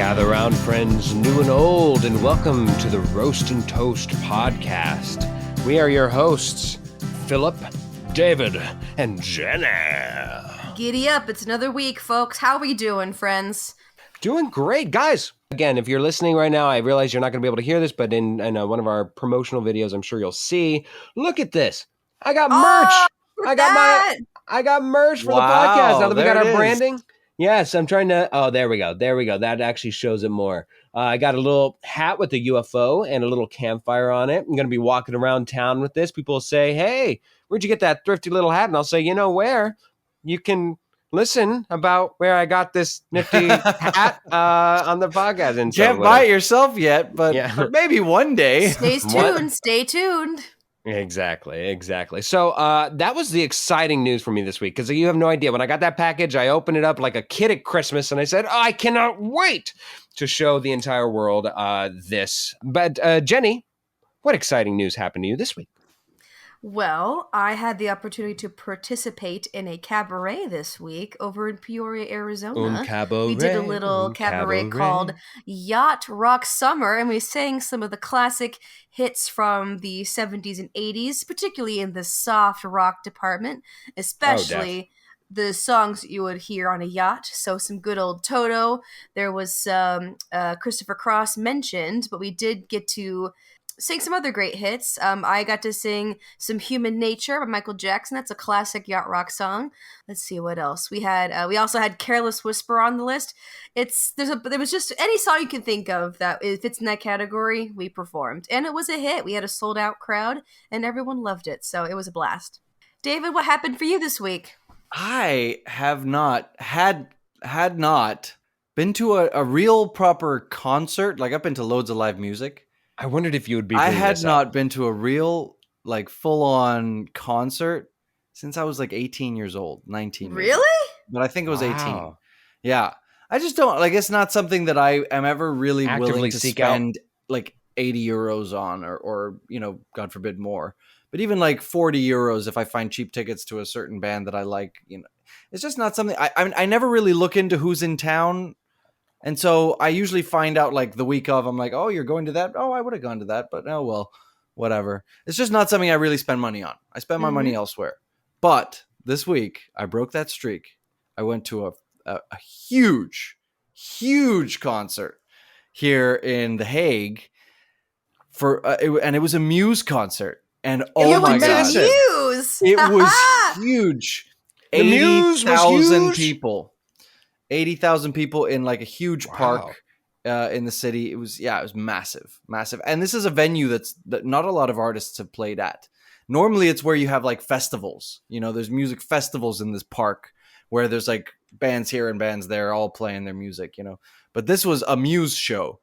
Gather round, friends, new and old, and welcome to the Roast and Toast podcast. We are your hosts, Philip, David, and Jenny. Giddy up, it's another week, folks. How we doing, friends? Doing great, guys. Again, if you're listening right now, I realize you're not going to be able to hear this, but in one of our promotional videos, I'm sure you'll see. Look at this. I got merch. I got merch for the podcast. Now that we got our branding. Yes, I'm trying to. Oh, there we go. That actually shows it more. I got a little hat with a UFO and a little campfire on it. I'm going to be walking around town with this. People will say, "Hey, where'd you get that thrifty little hat?" And I'll say, "You know where? You can listen about where I got this nifty hat on the podcast." And can't buy it yourself yet, but maybe one day. Stay tuned. Exactly. So that was the exciting news for me this week, because you have no idea. When I got that package, I opened it up like a kid at Christmas, and I said, I cannot wait to show the entire world this. But Jenny, what exciting news happened to you this week? Well, I had the opportunity to participate in a cabaret this week over in Peoria, Arizona. We did a little cabaret called Yacht Rock Summer, and we sang some of the classic hits from the 70s and 80s, particularly in the soft rock department, especially the songs that you would hear on a yacht. So some good old Toto. There was Christopher Cross mentioned, but we did get to sing some other great hits. I got to sing some Human Nature by Michael Jackson. That's a classic yacht rock song. Let's see what else. We also had Careless Whisper on the list. There was just any song you can think of that fits in that category, we performed. And it was a hit. We had a sold out crowd and everyone loved it. So it was a blast. David, what happened for you this week? I have not been to a real proper concert. Like, I've been to loads of live music. I wondered if you would be. I had not been to a real, like, full-on concert since I was like 18 years old, 19. Really? But I think it was 18. Yeah. I just don't, like, it's not something that I am ever really willing to spend like 80 euros on or, you know, God forbid more. But even like 40 euros if I find cheap tickets to a certain band that I like, you know, it's just not something I never really look into who's in town. And so I usually find out like the week of, I'm like, oh, you're going to that? Oh, I would have gone to that, but oh, well, whatever. It's just not something I really spend money on. I spend my money elsewhere. But this week I broke that streak. I went to a huge concert here in The Hague and it was a Muse concert. And oh my God, Muse. It was huge. 80,000 people. 80,000 people in like a huge park in the city. It was massive. And this is a venue that not a lot of artists have played at. Normally it's where you have like festivals, you know, there's music festivals in this park where there's like bands here and bands there all playing their music, you know, but this was a Muse show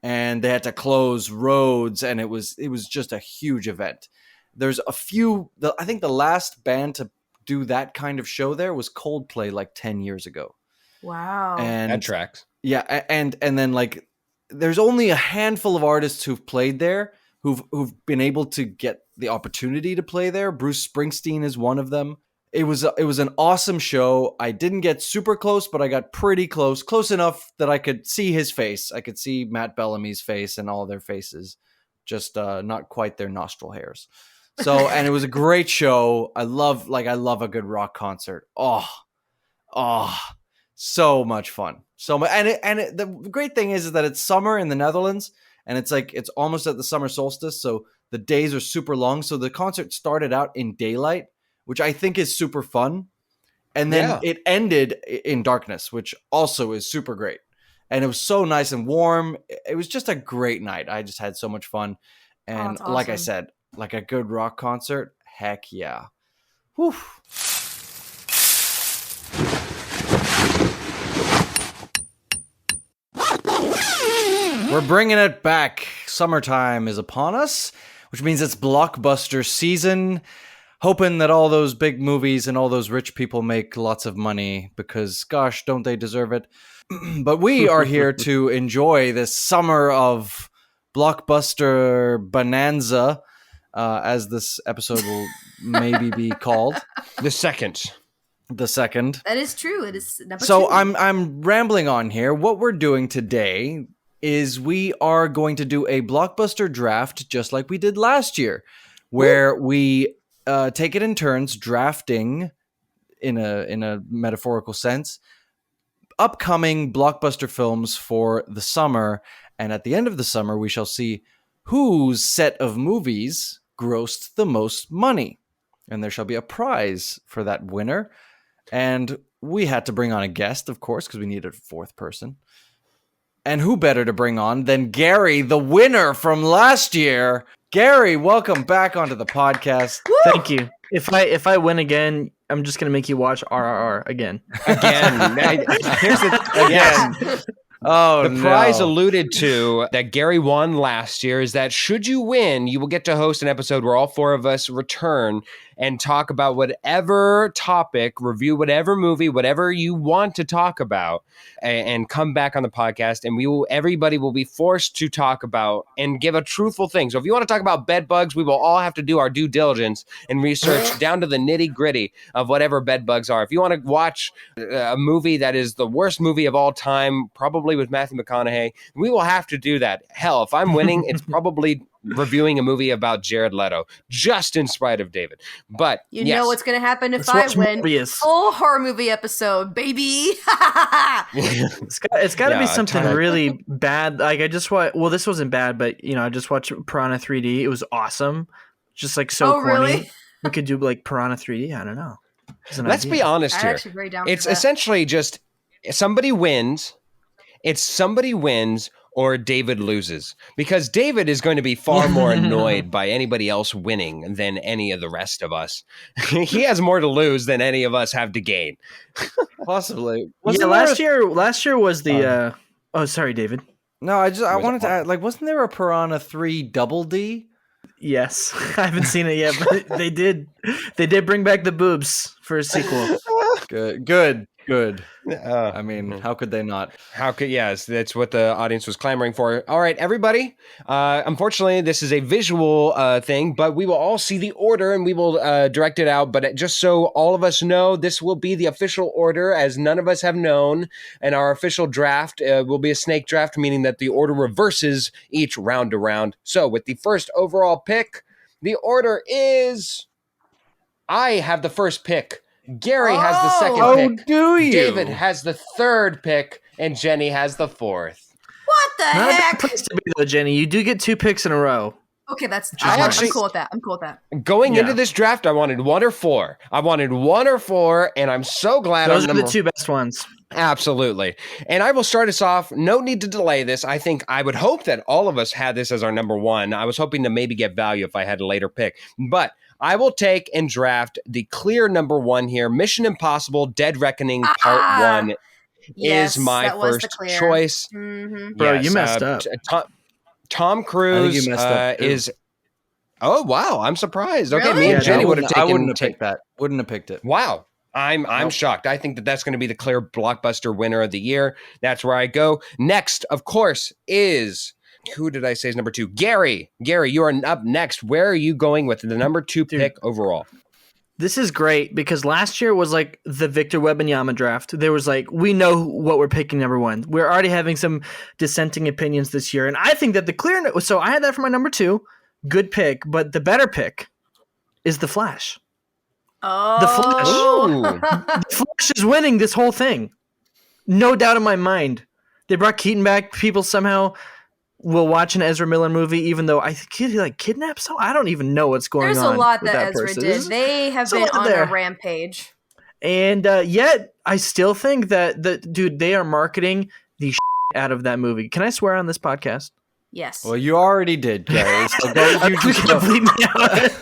and they had to close roads and it was just a huge event. There's I think the last band to do that kind of show there was Coldplay like 10 years ago. Wow. And that tracks. Yeah, and then like there's only a handful of artists who've played there who've been able to get the opportunity to play there. Bruce Springsteen is one of them. It was an awesome show. I didn't get super close, but I got pretty close enough that I could see his face. I could see Matt Bellamy's face and all their faces, just not quite their nostril hairs. So, and it was a great show. I love a good rock concert. Oh. So much fun. The great thing is that it's summer in the Netherlands and it's almost at the summer solstice. So the days are super long. So the concert started out in daylight, which I think is super fun. And then it ended in darkness, which also is super great. And it was so nice and warm. It was just a great night. I just had so much fun. And awesome. Like I said, like a good rock concert. Heck yeah. Whew. We're bringing it back. Summertime is upon us, which means it's blockbuster season. Hoping that all those big movies and all those rich people make lots of money because, gosh, don't they deserve it? But we are here to enjoy this summer of Blockbuster Bonanza, as this episode will maybe be called. The second. the second. That is true. It is number 2. So I'm rambling on here. What we're doing today is we are going to do a blockbuster draft just like we did last year, where we take it in turns drafting in a metaphorical sense upcoming blockbuster films for the summer, and at the end of the summer we shall see whose set of movies grossed the most money, and there shall be a prize for that winner. And we had to bring on a guest, of course, because we needed a fourth person. And who better to bring on than Gary, the winner from last year. Gary, welcome back onto the podcast. Woo! Thank you. If I win again, I'm just gonna make you watch RRR again. Here's the again. Oh, the prize alluded to that Gary won last year is that should you win, you will get to host an episode where all 4 of us return and talk about whatever topic, review whatever movie, whatever you want to talk about, and come back on the podcast. And everybody will be forced to talk about and give a truthful thing. So if you want to talk about bed bugs, we will all have to do our due diligence and research down to the nitty gritty of whatever bed bugs are. If you want to watch a movie that is the worst movie of all time, probably with Matthew McConaughey, we will have to do that. Hell, if I'm winning, it's probably reviewing a movie about Jared Leto, just in spite of David. But you know what's going to happen if I win? Full horror movie episode, baby. It's got to be something really bad. Like I just watched. Well, this wasn't bad, but I just watched Piranha 3D. It was awesome. Just like so corny. Really? We could do like Piranha 3D. I don't know. Let's be honest here. It's essentially just somebody wins. It's somebody wins or David loses, because David is going to be far more annoyed by anybody else winning than any of the rest of us. He has more to lose than any of us have to gain. Possibly. Last year was the oh, sorry, David. No, I wanted to add, like, wasn't there a Piranha 3 Double D? Yes. I haven't seen it yet, but they did bring back the boobs for a sequel. Good. I mean, how could they not? Yes, that's what the audience was clamoring for. All right, everybody. Unfortunately, this is a visual thing, but we will all see the order and we will direct it out. But just so all of us know, this will be the official order, as none of us have known. And our official draft will be a snake draft, meaning that the order reverses each round to round. So with the first overall pick, the order is... I have the first pick. Gary has the second pick. Do you? David has the third pick, and Jenny has the fourth. What the Not heck? a bad place to be, though, Jenny. You do get 2 picks in a row. Okay, I'm cool with that. Going into this draft, I wanted 1 or 4. And I'm so glad those are the 2 best ones. Absolutely. And I will start us off. No need to delay this. I would hope that all of us had this as our number 1. I was hoping to maybe get value if I had a later pick. But I will take and draft the clear number 1 here. Mission Impossible Dead Reckoning Part 1 is my first choice. Mm-hmm. Bro, you messed up. Tom Cruise is... Oh, wow. I'm surprised. Okay, me and Jenny would have taken... I wouldn't have picked that. Wouldn't have picked it. Wow. I'm shocked. I think that's going to be the clear blockbuster winner of the year. That's where I go. Next, of course, is... Who did I say is number 2? Gary. Gary, you are up next. Where are you going with the number 2 pick overall? This is great because last year was like the Victor Wembanyama draft. There was like, we know what we're picking number 1. We're already having some dissenting opinions this year. And I think that the clear... So I had that for my number 2. Good pick. But the better pick is The Flash. Oh. The Flash is winning this whole thing. No doubt in my mind. They brought Keaton back. People somehow... will watch an Ezra Miller movie, even though I think he kidnapped someone. I don't even know what's going on. There's a lot that Ezra person. did. They have been on a rampage. And yet, I still think that they are marketing the out of that movie. Can I swear on this podcast? Yes. Well, you already did, Gary. So don't bleed me out.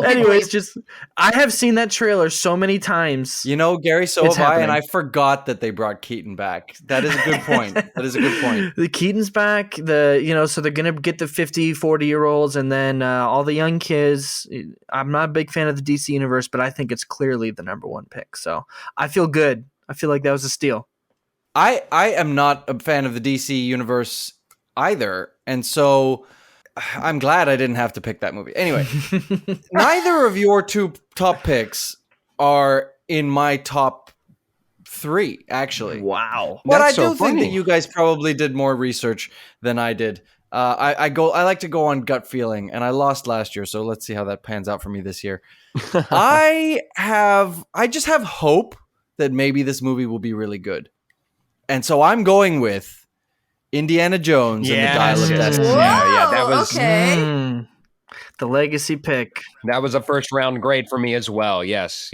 Anyways, I have seen that trailer so many times. Gary, so have I, and I forgot that they brought Keaton back. That is a good point. The Keaton's back. So they're going to get the 50, 40-year-olds and then all the young kids. I'm not a big fan of the DC universe, but I think it's clearly the number 1 pick. So I feel good. I feel like that was a steal. I am not a fan of the DC universe either, and so... I'm glad I didn't have to pick that movie. Anyway, neither of your 2 top picks are in my top 3, actually. Wow. But I do think that you guys probably did more research than I did. I like to go on gut feeling, and I lost last year, so let's see how that pans out for me this year. I just have hope that maybe this movie will be really good. And so I'm going with Indiana Jones and the Dial of Destiny. Yeah, that was okay. The legacy pick. That was a first round grade for me as well. Yes.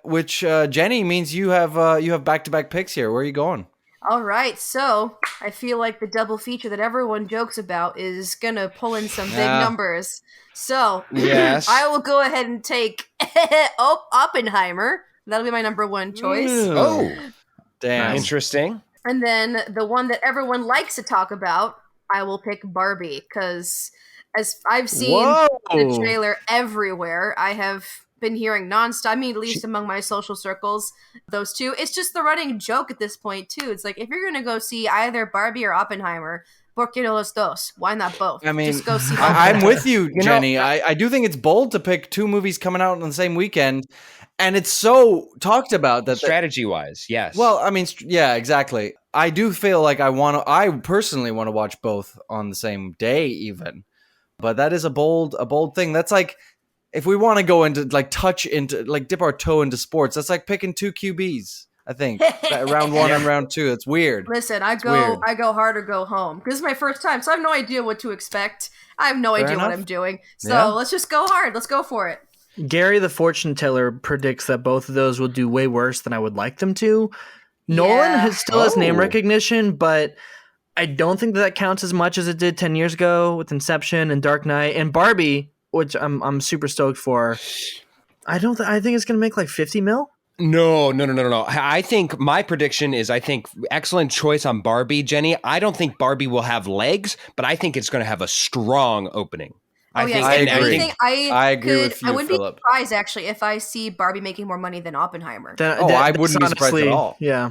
Which Jenny means you have back-to-back picks here. Where are you going? All right, so I feel like the double feature that everyone jokes about is gonna pull in some big numbers. So yes, I will go ahead and take Oppenheimer. That'll be my number 1 choice. Oh, damn, interesting. And then the one that everyone likes to talk about, I will pick Barbie, because as I've seen the trailer everywhere, I have been hearing nonstop. I mean, at least among my social circles, those two. It's just the running joke at this point too. It's like, if you're gonna go see either Barbie or Oppenheimer, ¿por qué no los dos? Why not both? I mean, just go see both. I'm with you, Jenny. I do think it's bold to pick 2 movies coming out on the same weekend, and it's so talked about that strategy-wise, yes. Well, I mean, yeah, exactly. I do feel like I personally want to watch both on the same day, even. But that is a bold thing. That's like, if we want to go into dip our toe into sports, that's like picking 2 QBs. I think round 1 and round 2. It's weird. Listen, I go hard or go home. This is my first time, so I have no idea what to expect. I have no idea what I'm doing. So let's just go hard. Let's go for it. Gary the fortune teller predicts that both of those will do way worse than I would like them to. Nolan still has name recognition, but I don't think that counts as much as it did 10 years ago with Inception and Dark Knight. And Barbie, which I'm super stoked for, I think it's going to make like 50 mil. No. I think my prediction is, excellent choice on Barbie, Jenny. I don't think Barbie will have legs, but I think it's going to have a strong opening. I agree with you, I wouldn't Philip. be surprised, actually, if I see Barbie making more money than Oppenheimer. I wouldn't be surprised at all. Yeah.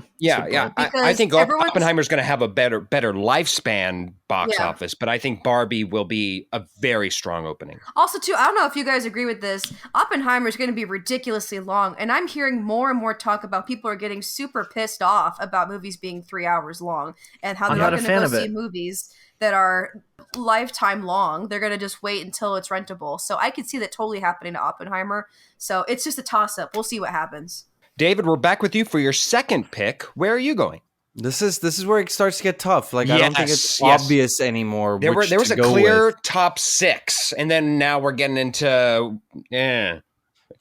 I think Oppenheimer's going to have a better lifespan box office, but I think Barbie will be a very strong opening. Also, too, I don't know if you guys agree with this. Oppenheimer is going to be ridiculously long, and I'm hearing more and more talk about people are getting super pissed off about movies being 3 hours long, and how they're not going to go see movies that are lifetime long. They're going to just wait until it's rentable. So I could see that totally happening to Oppenheimer. So it's just a toss-up. We'll see what happens. David, we're back with you for your second pick. Where are you going? This is where it starts to get tough. Like, I don't think it's obvious anymore. There was a clear top 6, and then now we're getting into you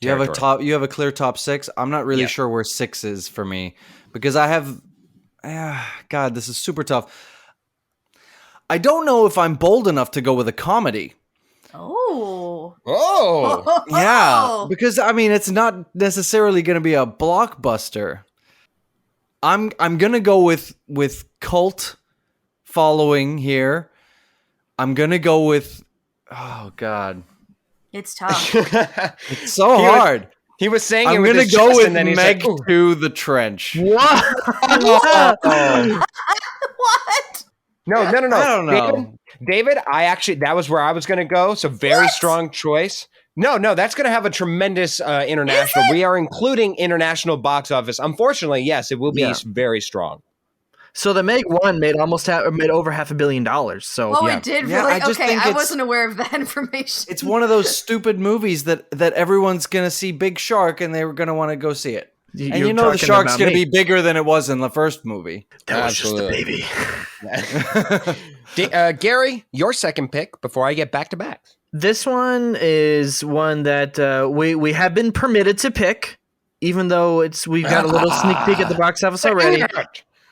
have a clear top 6. I'm not really sure where 6 is for me, because I have God, this is super tough. I don't know if I'm bold enough to go with a comedy. Oh. Yeah, because I mean, it's not necessarily going to be a blockbuster. I'm going to go with cult following here. I'm going to go with God. It's tough. It's so hard. He was saying I'm going to go with Meg to the Trench. What? What? No. I don't know. David, that was where I was going to go. So very strong choice. No, that's going to have a tremendous international. We are including international box office. Unfortunately, yes, it will be very strong. So the Meg 1 made over $500 million. So it did really. I wasn't aware of that information. It's one of those stupid movies that everyone's going to see Big Shark and they're going to want to go see it. And you know the shark's going to be bigger than it was in the first movie. That was just a baby. Gary, your second pick before I get back to back. This one is one that we have been permitted to pick, even though we've got a little sneak peek at the box office already.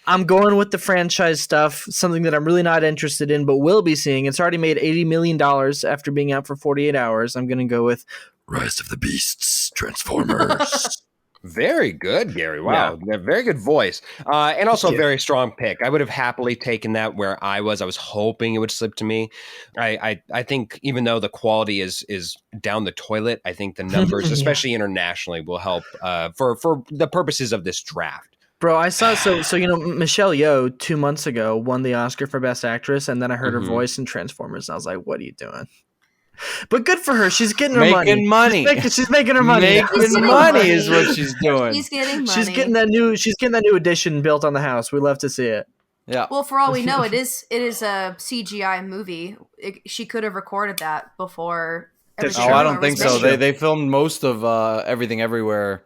I'm going with the franchise stuff, something that I'm really not interested in, but will be seeing. It's already made $80 million after being out for 48 hours. I'm going to go with Rise of the Beasts, Transformers. Very good, Gary. Wow. Yeah. Very good voice. And also a very strong pick. I would have happily taken that where I was. I was hoping it would slip to me. I think even though the quality is down the toilet, I think the numbers, especially internationally, will help for the purposes of this draft. Bro, I saw so Michelle Yeoh 2 months ago won the Oscar for Best Actress, and then I heard her voice in Transformers, and I was like, "What are you doing?" But good for her. She's getting her money. She's making her money. Making money is what she's doing. She's getting money. She's getting that new addition built on the house. We love to see it. Yeah. Well, for all we know, it is a CGI movie. She could have recorded that before. I don't think so. They filmed most of Everything Everywhere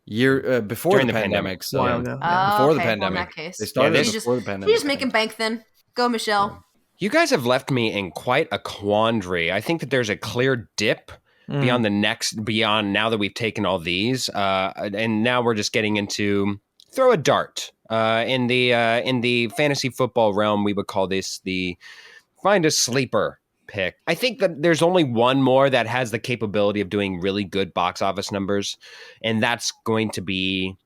before During the pandemic. So before the pandemic. Well, in that case, they started before the pandemic. She's just making bank then. Go, Michelle. You guys have left me in quite a quandary. I think that there's a clear dip beyond now that we've taken all these, and now we're just getting into throw a dart. In the fantasy football realm, we would call this the find a sleeper pick. I think that there's only one more that has the capability of doing really good box office numbers, and that's going to be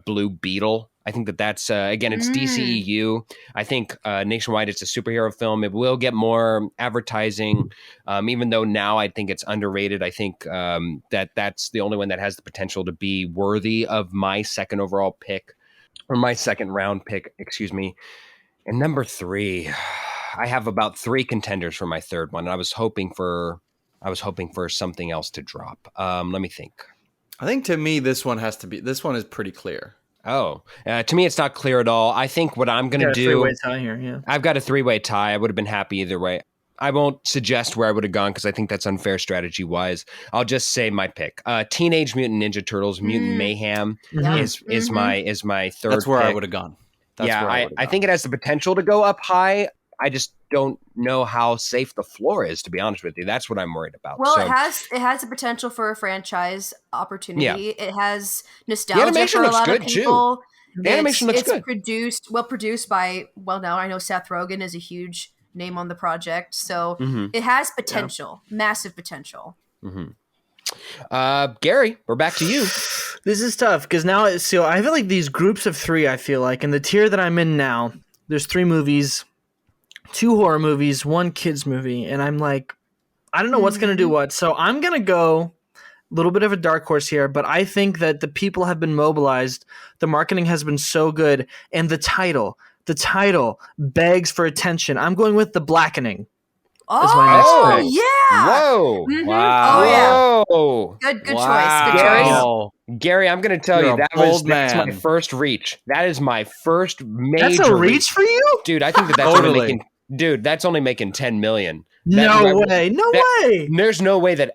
Blue Beetle. I think that's again, it's DCEU. I think nationwide it's a superhero film. It will get more advertising, even though now I think it's underrated. I think that's the only one that has the potential to be worthy of my second overall pick, or my second round pick, excuse me. And number 3, I have about 3 contenders for my third one. I was hoping for something else to drop. Let me think. I think to me this one is pretty clear. Oh, to me, it's not clear at all. I think what I'm going to do. Three-way tie here, yeah. I've got a 3-way tie. I would have been happy either way. I won't suggest where I would have gone because I think that's unfair strategy wise. I'll just say my pick. Teenage Mutant Ninja Turtles, Mutant Mayhem is my third. That's where pick. I would have gone. I think it has the potential to go up high. I just don't know how safe the floor is, to be honest with you. That's what I'm worried about. Well, it has the potential for a franchise opportunity. Yeah. It has nostalgia for a lot of people. The animation looks good. It's produced by, now I know Seth Rogen is a huge name on the project. So it has potential, massive potential. Gary, we're back to you. This is tough because now I feel like these groups of 3, I feel like, in the tier that I'm in now, there's 3 movies, 2 horror movies, 1 kids movie, and I'm like, I don't know what's going to do what. So I'm going to go a little bit of a dark horse here, but I think that the people have been mobilized. The marketing has been so good, and the title begs for attention. I'm going with The Blackening. Oh, yeah. Whoa. Wow. Oh, yeah. Good choice. Gary, I'm going to tell you, that's my first reach. That is my first major That's a reach for you? Dude, I think that's only making... Dude, that's only making $10 million. No way. There's no way that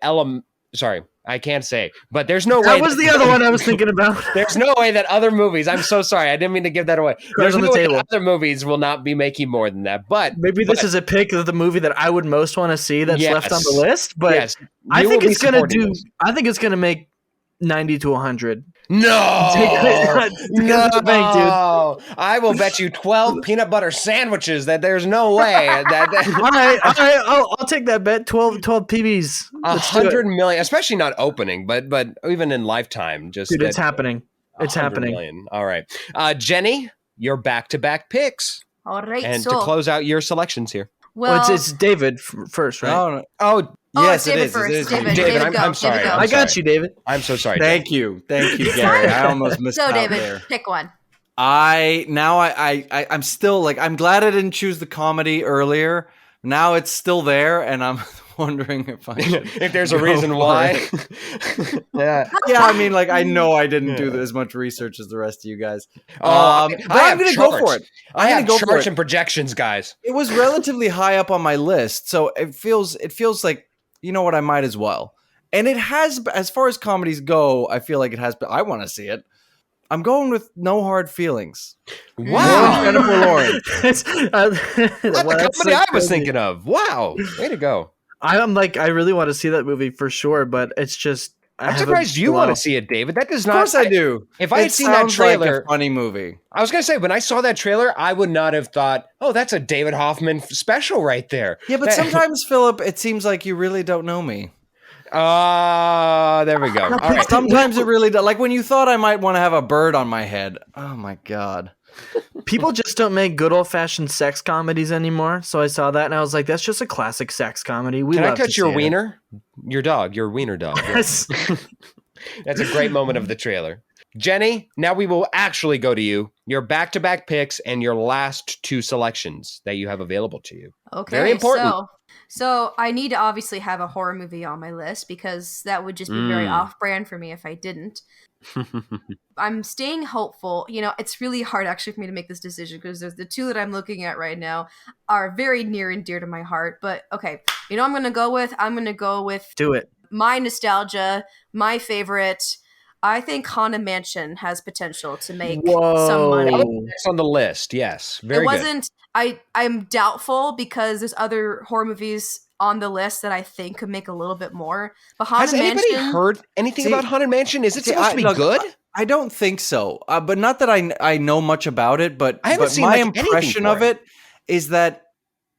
sorry, I can't say, but there's no way. That was the other one I was thinking about. There's no way that other movies, I'm so sorry, I didn't mean to give that away. There's no way that other movies will not be making more than that. But maybe this is a pick of the movie that I would most want to see that's left on the list. But I think it's gonna make 90 to 100. No, bank, dude. I will bet you 12 peanut butter sandwiches that there's no way. All right. I'll take that bet. 12 PBs. 100 million, especially not opening, but even in lifetime. Dude, it's happening. It's happening. Million. All right, Jenny, your back-to-back picks. All right, and to close out your selections here. Well, it's David first, right? Yes, it is. David, I'm sorry. I got you, David. I'm so sorry. Thank you, Gary. I almost missed out David, there. pick one. I'm still like, I'm glad I didn't choose the comedy earlier. Now it's still there, and I'm wondering if there's a reason why. Yeah. I mean, like, I know I didn't do as much research as the rest of you guys. But I'm going to go for it. I have charts and projections, guys. It was relatively high up on my list, so it feels like, you know what, I might as well. And it has, as far as comedies go, I feel like it has, but I want to see it. I'm going with No Hard Feelings. Wow. Jennifer Lawrence. That's the comedy I was thinking of. Wow. Way to go. I'm like, I really want to see that movie for sure, but it's just... I'm surprised you want to see it, David. That does not... Of course I do. If I had seen that trailer... like a funny movie. I was going to say, when I saw that trailer, I would not have thought, oh, that's a David Hoffman special right there. Yeah, but sometimes, Philip, it seems like you really don't know me. There we go. All right. Sometimes it really does. Like when you thought I might want to have a bird on my head. Oh, my God. People just don't make good old-fashioned sex comedies anymore. So I saw that and I was like, that's just a classic sex comedy. Can I touch your wiener? Your dog, your wiener dog. Yes. That's a great moment of the trailer. Jenny, now we will actually go to you. Your back-to-back picks and your last 2 selections that you have available to you. Okay. Very important. So I need to obviously have a horror movie on my list because that would just be very off-brand for me if I didn't. I'm staying hopeful. It's really hard actually for me to make this decision because the 2 that I'm looking at right now are very near and dear to my heart. But okay, I'm going to go with Do it. My nostalgia, my favorite. I think Haunted Mansion has potential to make some money. It's on the list, yes. Very good. I'm doubtful because there's other horror movies on the list that I think could make a little bit more. But Has anybody heard anything about Haunted Mansion? Is it supposed to be good? I don't think so. But not that I know much about it, but seen, my impression of it is that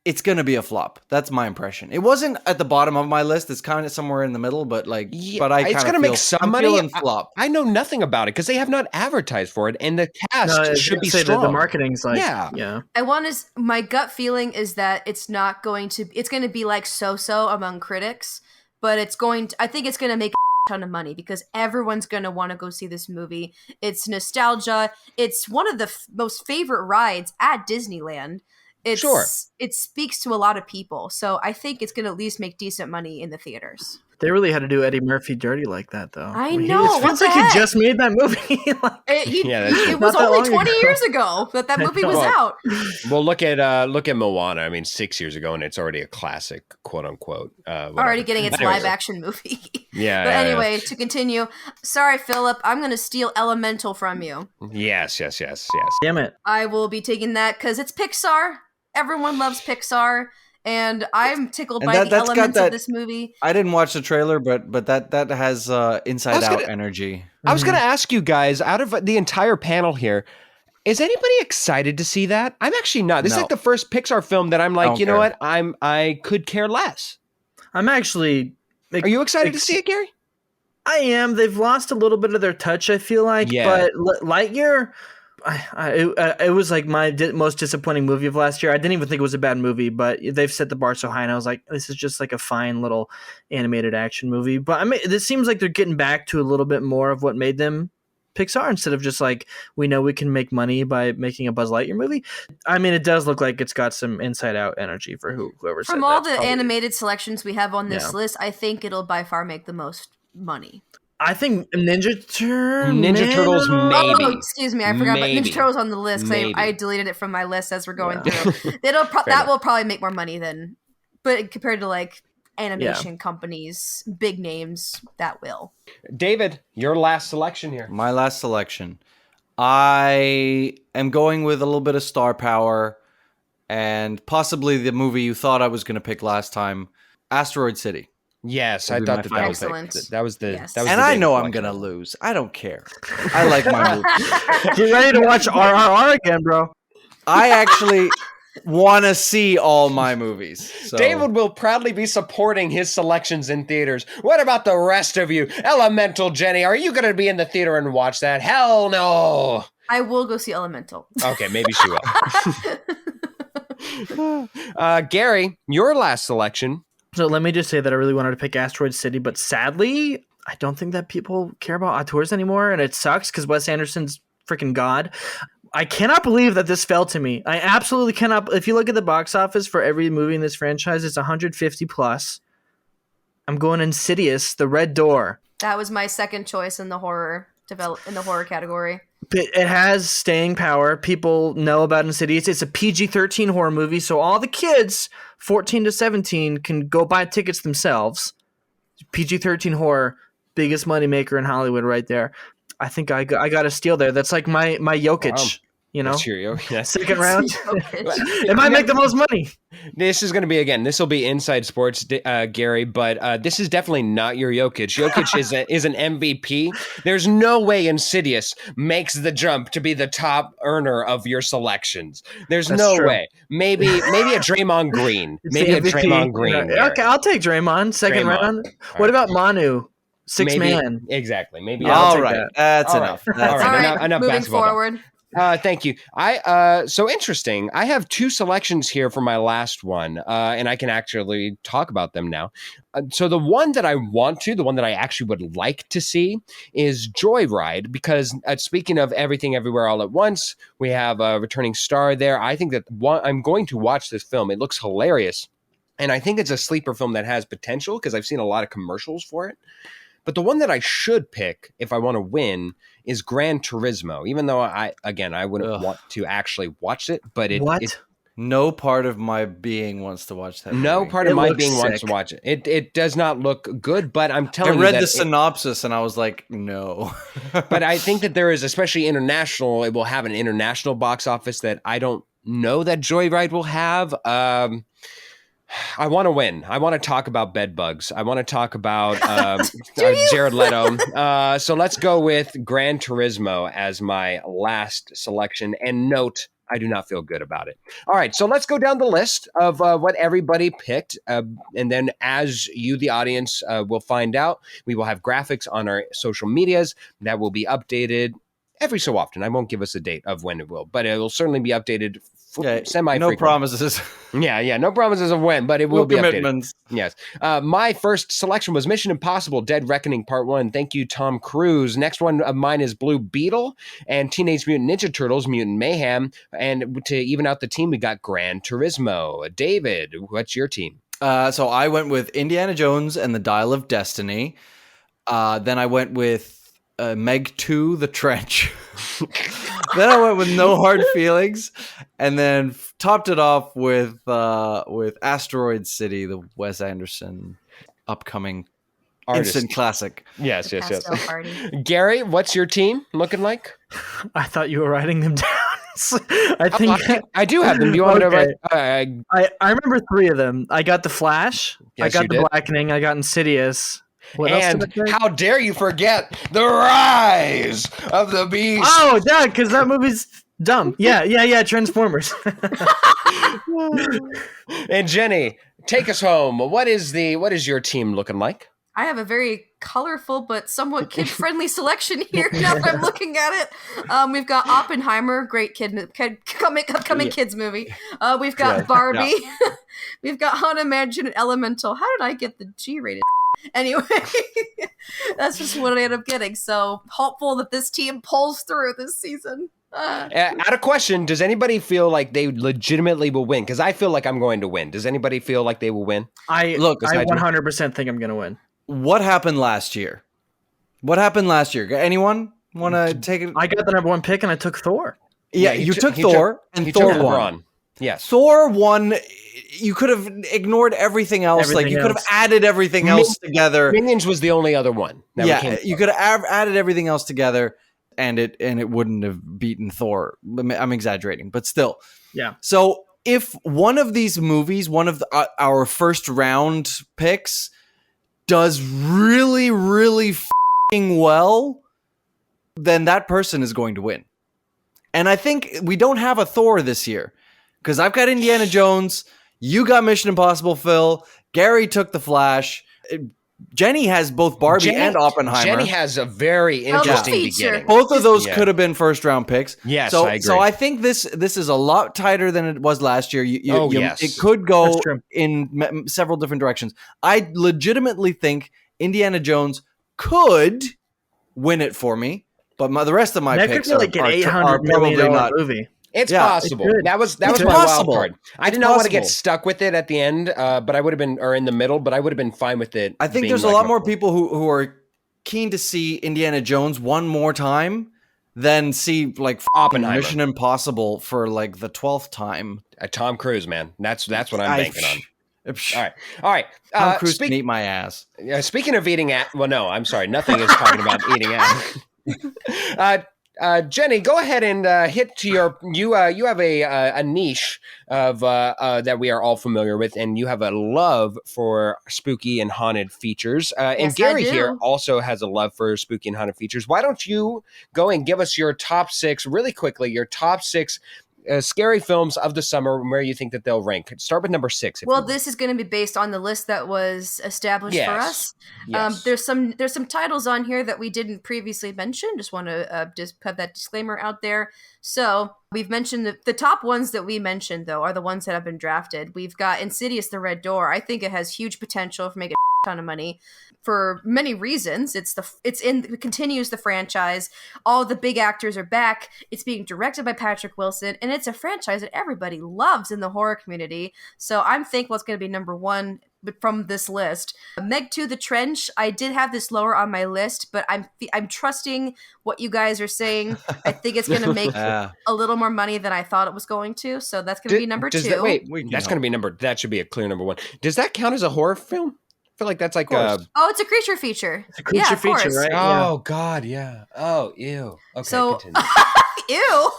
it's going to be a flop. That's my impression. It wasn't at the bottom of my list. It's kind of somewhere in the middle, but it's going to make some money. Flop. I know nothing about it because they have not advertised for it, and the cast should be strong. The marketing's yeah. My gut feeling is that it's going to be like so-so among critics, but I think it's going to make a ton of money because everyone's going to want to go see this movie. It's nostalgia. It's one of the most favorite rides at Disneyland. It speaks to a lot of people, so I think it's going to at least make decent money in the theaters. They really had to do Eddie Murphy dirty like that, though. I know. It feels like he just made that movie. It was only 20 years ago that movie was out. Well, look at Moana. I mean, 6 years ago, and it's already a classic, quote unquote. Already getting its live action movie. Yeah. But anyway, to continue. Sorry, Philip. I'm going to steal Elemental from you. Yes. Damn it. I will be taking that because it's Pixar. Everyone loves Pixar. And I'm tickled by the elements of this movie. I didn't watch the trailer, but that has Inside Out energy. I was going to ask you guys, out of the entire panel here, is anybody excited to see that? I'm actually not. This is like the first Pixar film that I'm like, you know what? I could care less. I'm actually. Are you excited to see it, Gary? I am. They've lost a little bit of their touch, I feel like. Yeah. But Lightyear. It was like my most disappointing movie of last year. I didn't even think it was a bad movie, but they've set the bar so high, and I was like, this is just like a fine little animated action movie. But I mean, this seems like they're getting back to a little bit more of what made them Pixar instead of just like, we know we can make money by making a Buzz Lightyear movie. I mean, it does look like it's got some Inside Out energy for whoever said that. From all the animated selections we have on this list, I think it'll by far make the most money. I think Ninja Turtles, maybe. Oh, excuse me, I forgot about Ninja Turtles on the list because I deleted it from my list as we're going through. That will probably make more money but compared to like animation companies, big names, that will. David, your last selection here. My last selection. I am going with a little bit of star power and possibly the movie you thought I was going to pick last time, Asteroid City. Yes, I thought that was the. Yes. And I know I'm gonna lose. I don't care. I like my movies. Get ready to watch RRR again, bro. I actually want to see all my movies. So. David will proudly be supporting his selections in theaters. What about the rest of you? Elemental, Jenny, are you going to be in the theater and watch that? Hell no. I will go see Elemental. Okay, maybe she will. Gary, your last selection. So let me just say that I really wanted to pick Asteroid City, but sadly, I don't think that people care about auteurs anymore, and it sucks because Wes Anderson's freaking god. I cannot believe that this fell to me. I absolutely cannot. If you look at the box office for every movie in this franchise, it's 150 plus. I'm going Insidious, The Red Door. That was my second choice in the horror category. It has staying power. People know about Insidious. It's a PG-13 horror movie, so all the kids, 14 to 17, can go buy tickets themselves. PG-13 horror, biggest moneymaker in Hollywood right there. I think I got a steal there. That's like my Jokic. Wow. You know, second round. It might make the most money. This is going to be, again, this will be inside sports, Gary, but this is definitely not your Jokic. Jokic is an MVP. There's no way Insidious makes the jump to be the top earner of your selections. That's no way. Maybe a Draymond Green. Maybe a Draymond Green. Yeah. Okay, I'll take Draymond. Second round. What about Manu? Six man. Exactly. Maybe. All right. That's enough. All right. Moving forward. Thank you. So interesting. I have 2 selections here for my last one, and I can actually talk about them now. So the one that the one that I actually would like to see is Joyride, because speaking of Everything Everywhere All at Once, we have a returning star there. I think that I'm going to watch this film. It looks hilarious. And I think it's a sleeper film that has potential because I've seen a lot of commercials for it. But the one that I should pick if I want to win is Gran Turismo, even though I wouldn't want to actually watch it. But no part of my being wants to watch that. No part of my being wants to watch it. It does not look good, but I'm telling you, I read the synopsis and I was like, no. But I think that there is, especially international, it will have an international box office that I don't know that Joyride will have. I want to win. I want to talk about bed bugs. I want to talk about Jared Leto. So let's go with Gran Turismo as my last selection. And note, I do not feel good about it. All right, so let's go down the list of what everybody picked. And then as you, the audience, will find out, we will have graphics on our social medias that will be updated every so often. I won't give us a date of when it will, but it will certainly be updated semi-frequently. No promises. Yeah, no promises of when, but it will be commitments. Updated. Yes. My first selection was Mission Impossible: Dead Reckoning Part 1. Thank you, Tom Cruise. Next one of mine is Blue Beetle and Teenage Mutant Ninja Turtles: Mutant Mayhem. And to even out the team, we got Gran Turismo. David, what's your team? So I went with Indiana Jones and the Dial of Destiny. Then I went with Meg 2, The Trench. Then I went with No Hard Feelings, and then topped it off with Asteroid City, the Wes Anderson upcoming instant classic. Yes. Gary, what's your team looking like? I thought you were writing them down. I think I do have them. Do you want me to write? I remember 3 of them. I got The Flash. Yes, I got The Blackening. I got Insidious. And how dare you forget The Rise of the Beast? Oh, yeah, because that movie's dumb. Yeah, Transformers. And Jenny, take us home. What is your team looking like? I have a very colorful but somewhat kid-friendly selection here now that I'm looking at it. We've got Oppenheimer, great upcoming kids movie. We've got Barbie. Yeah. We've got Unimagined and Elemental. How did I get the G-rated? Anyway, that's just what I ended up getting. So hopeful that this team pulls through this season. Out of question, does anybody feel like they legitimately will win? Because I feel like I'm going to win. Does anybody feel like they will win? I 100% think I'm going to win. What happened last year? Anyone want to take it? I got the number 1 pick and I took Thor. Yeah, you took Thor and Thor won. Yes. Thor won. You could have ignored everything else. You could have added everything else together. Minions was the only other one. You could have added everything else together, and it wouldn't have beaten Thor. I'm exaggerating, but still. Yeah. So if one of these movies, one of our first round picks, does really, really f***ing well, then that person is going to win. And I think we don't have a Thor this year because I've got Indiana Jones. You got Mission Impossible, Phil. Gary took The Flash. Jenny has both Barbie and Oppenheimer. Jenny has a very interesting beginning. Both of those could have been first round picks. Yes, I agree. So I think this is a lot tighter than it was last year. Yes. It could go in several different directions. I legitimately think Indiana Jones could win it for me, but the rest of my picks could be like an $800 million movie. It's possible. That was my wild card. I did not want to get stuck with it at the end, but I would have been, or in the middle, but I would have been fine with it. I think there's a lot more people who are keen to see Indiana Jones one more time than see like Oppenheimer. Mission Impossible for like the 12th time. Tom Cruise, man. That's what I'm banking on. All right. Tom Cruise can eat my ass. Speaking of eating ass, well, no, I'm sorry. Nothing is talking about eating ass. Jenny, go ahead and hit to your. You have a niche of that we are all familiar with, and you have a love for spooky and haunted features. And Gary here also has a love for spooky and haunted features. Why don't you go and give us your top 6 really quickly? Your top 6 scary films of the summer and where you think that they'll rank. Start with number 6. Well, this is going to be based on the list that was established for us. Yes. There's some titles on here that we didn't previously mention. Just want to just have that disclaimer out there. So we've mentioned the top ones that we mentioned, though, are the ones that have been drafted. We've got Insidious: The Red Door. I think it has huge potential for making a ton of money for many reasons. It continues the franchise. All the big actors are back. It's being directed by Patrick Wilson, and it's a franchise that everybody loves in the horror community. So I'm thankful it's going to be number 1 from this list. Meg 2: The Trench. I did have this lower on my list, but I'm trusting what you guys are saying. I think it's going to make a little more money than I thought it was going to. So that's going to be number 2. That's going to be that should be a clear number 1. Does that count as a horror film? I feel like that's like it's a creature feature. It's a creature feature, right? Oh God, yeah. Oh, ew. Okay, so, continue. Ew.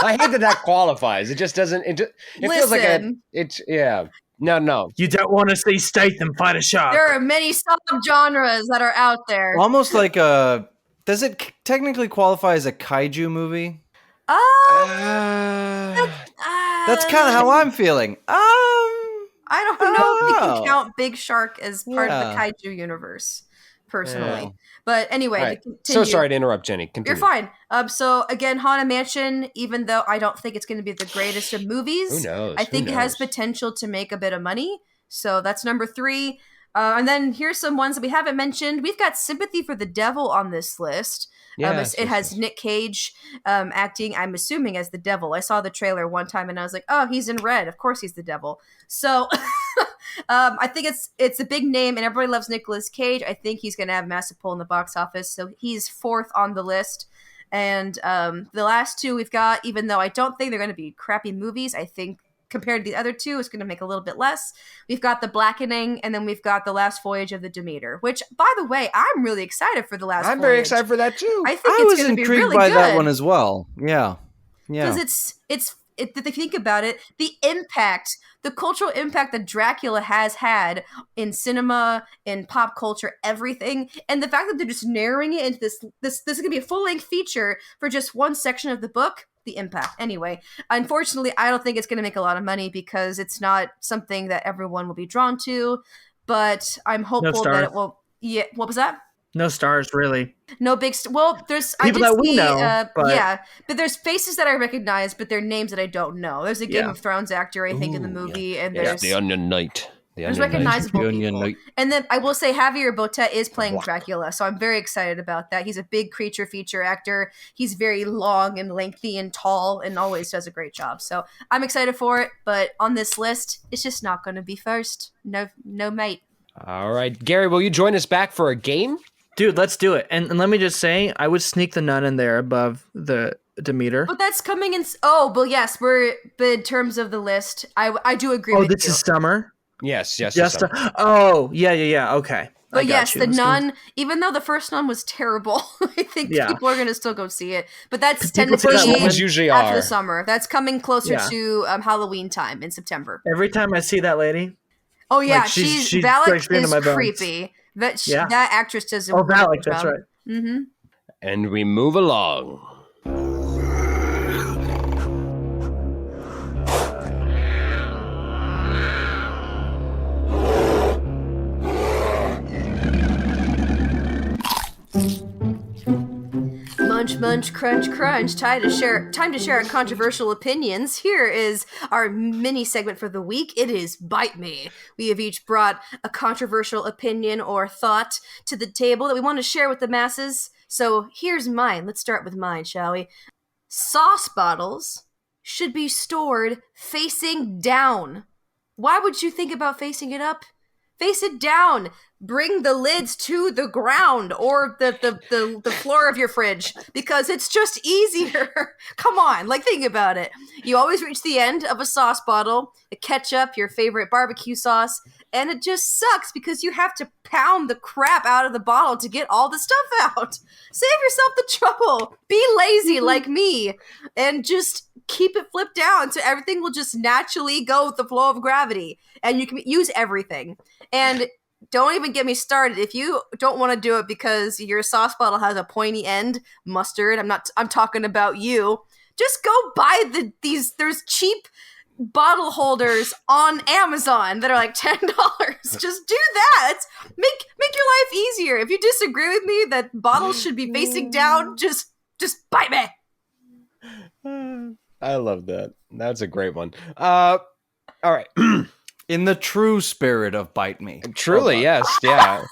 I hate that qualifies. It just doesn't. It feels like it's No. You don't want to see Statham fight a shark. There are many subgenres that are out there. Almost like does it technically qualify as a kaiju movie? That's kind of how I'm feeling. I don't know if we can count Big Shark as part of the kaiju universe, personally. Yeah. But anyway, right. So sorry to interrupt, Jenny. Continue. You're fine. So again, Haunted Mansion, even though I don't think it's going to be the greatest of movies, who knows? I think it has potential to make a bit of money. So that's number 3. And then here's some ones that we haven't mentioned. We've got Sympathy for the Devil on this list. It has Nick Cage acting, I'm assuming, as the devil. I saw the trailer one time and I was like, oh, he's in red. Of course he's the devil. So I think it's a big name and everybody loves Nicolas Cage. I think he's going to have massive pull in the box office. So he's 4th on the list. And the last 2 we've got, even though I don't think they're going to be crappy movies, I think compared to the other 2, it's going to make a little bit less. We've got The Blackening, and then we've got The Last Voyage of the Demeter, which, by the way, I'm really excited for The Last Voyage. I'm very excited for that, too. I think it's going to be really good. I was intrigued by that one as well. Yeah. Because if you think about it, the cultural impact that Dracula has had in cinema, in pop culture, everything, and the fact that they're just narrowing it into this is going to be a full-length feature for just one section of the book, the impact. Anyway, unfortunately, I don't think it's going to make a lot of money because it's not something that everyone will be drawn to, but I'm hopeful that it will. Yeah, what was that? No stars, really. No big well, there's people that we know, but there's faces that I recognize, but they're names that I don't know. There's a Game of Thrones actor, I think, in the movie, and there's the Onion Knight. There's recognizable people. And then I will say Javier Botet is playing Dracula, so I'm very excited about that. He's a big creature feature actor. He's very long and lengthy and tall and always does a great job. So I'm excited for it, but on this list, it's just not going to be first. No, mate. All right. Gary, will you join us back for a game? Dude, let's do it. And let me just say, I would sneak the Nun in there above the Demeter. But that's coming in... but yes, but in terms of the list, I do agree with you. Oh, this is summer? Yes. Yeah. Okay. But yes, the Nun, even though the first Nun was terrible, I think people are going to still go see it. But that's tentatively after the summer. That's coming closer to Halloween time in September. Every time I see that lady. Oh yeah, she's Valak is creepy. That actress does a Valak, that's right. Mm-hmm. And we move along. Munch, munch, crunch, crunch. Time to share our controversial opinions. Here is our mini segment for the week. It is Bite Me. We have each brought a controversial opinion or thought to the table that we want to share with the masses. So here's mine. Let's start with mine, shall we? Sauce bottles should be stored facing down. Why would you think about facing it up? Face it down. Bring the lids to the ground or the floor of your fridge because it's just easier. Come on, think about it. You always reach the end of a sauce bottle, the ketchup, your favorite barbecue sauce, and it just sucks because you have to pound the crap out of the bottle to get all the stuff out. Save yourself the trouble. Be lazy like me and just keep it flipped down so everything will just naturally go with the flow of gravity and you can use everything. And don't even get me started. If you don't want to do it because your sauce bottle has a pointy end, mustard, I'm talking about you. just go buy there's cheap bottle holders on Amazon that are like $10. Just do that. Make your life easier. If you disagree with me that bottles should be facing down, just bite me. I love that. That's a great one. All right. In the true spirit of bite me. Truly, yes. Yeah.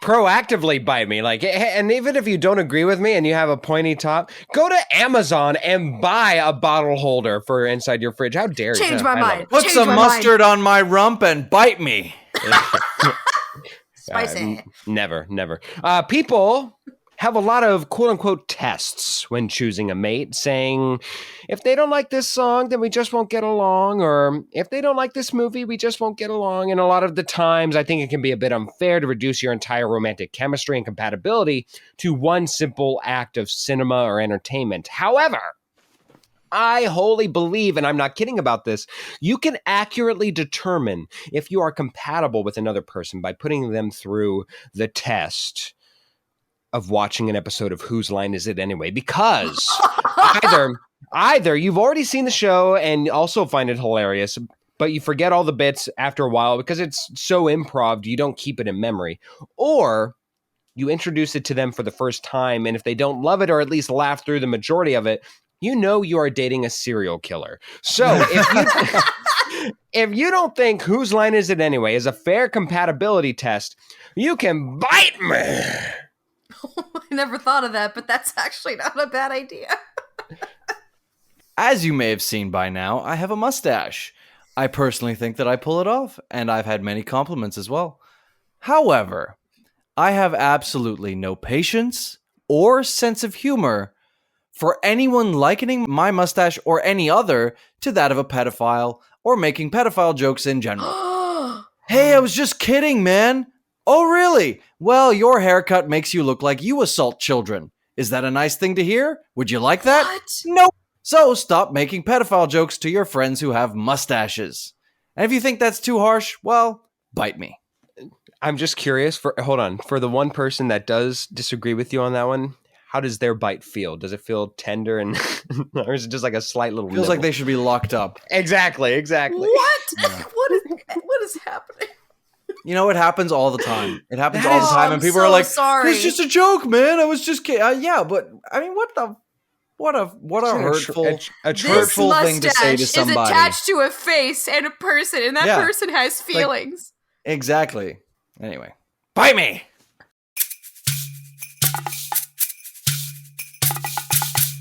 Proactively bite me. Like, and even if you don't agree with me and you have a pointy top, go to Amazon and buy a bottle holder for inside your fridge. How dare you? Change my mind. Put some mustard on my rump and bite me. Spicy. Never. People have a lot of quote-unquote tests when choosing a mate, saying, if they don't like this song, then we just won't get along, or if they don't like this movie, we just won't get along. And a lot of the times, I think it can be a bit unfair to reduce your entire romantic chemistry and compatibility to one simple act of cinema or entertainment. However, I wholly believe, and I'm not kidding about this, you can accurately determine if you are compatible with another person by putting them through the test of watching an episode of Whose Line Is It Anyway? Because either you've already seen the show and also find it hilarious, but you forget all the bits after a while because it's so improv, you don't keep it in memory. Or you introduce it to them for the first time, and if they don't love it or at least laugh through the majority of it, you know you are dating a serial killer. So if you don't think Whose Line Is It Anyway is a fair compatibility test, you can bite me. I never thought of that, but that's actually not a bad idea. As you may have seen by now, I have a mustache. I personally think that I pull it off, and I've had many compliments as well. However, I have absolutely no patience or sense of humor for anyone likening my mustache or any other to that of a pedophile or making pedophile jokes in general. Hey, I was just kidding, man. Oh, really? Well, your haircut makes you look like you assault children. Is that a nice thing to hear? Would you like that? What? Nope. So stop making pedophile jokes to your friends who have mustaches. And if you think that's too harsh, well, bite me. I'm just curious, for the one person that does disagree with you on that one, how does their bite feel? Does it feel tender and or is it just like a slight little Feels nibble? like they should be locked up. Exactly. What? What is happening? You know, it happens all the time. It happens all the time, and people are like, sorry. It's just a joke, man. I was just kidding. Yeah, but I mean, what a hurtful thing to say to somebody. Is attached to a face and a person, and that person has feelings. Exactly. Anyway, bite me.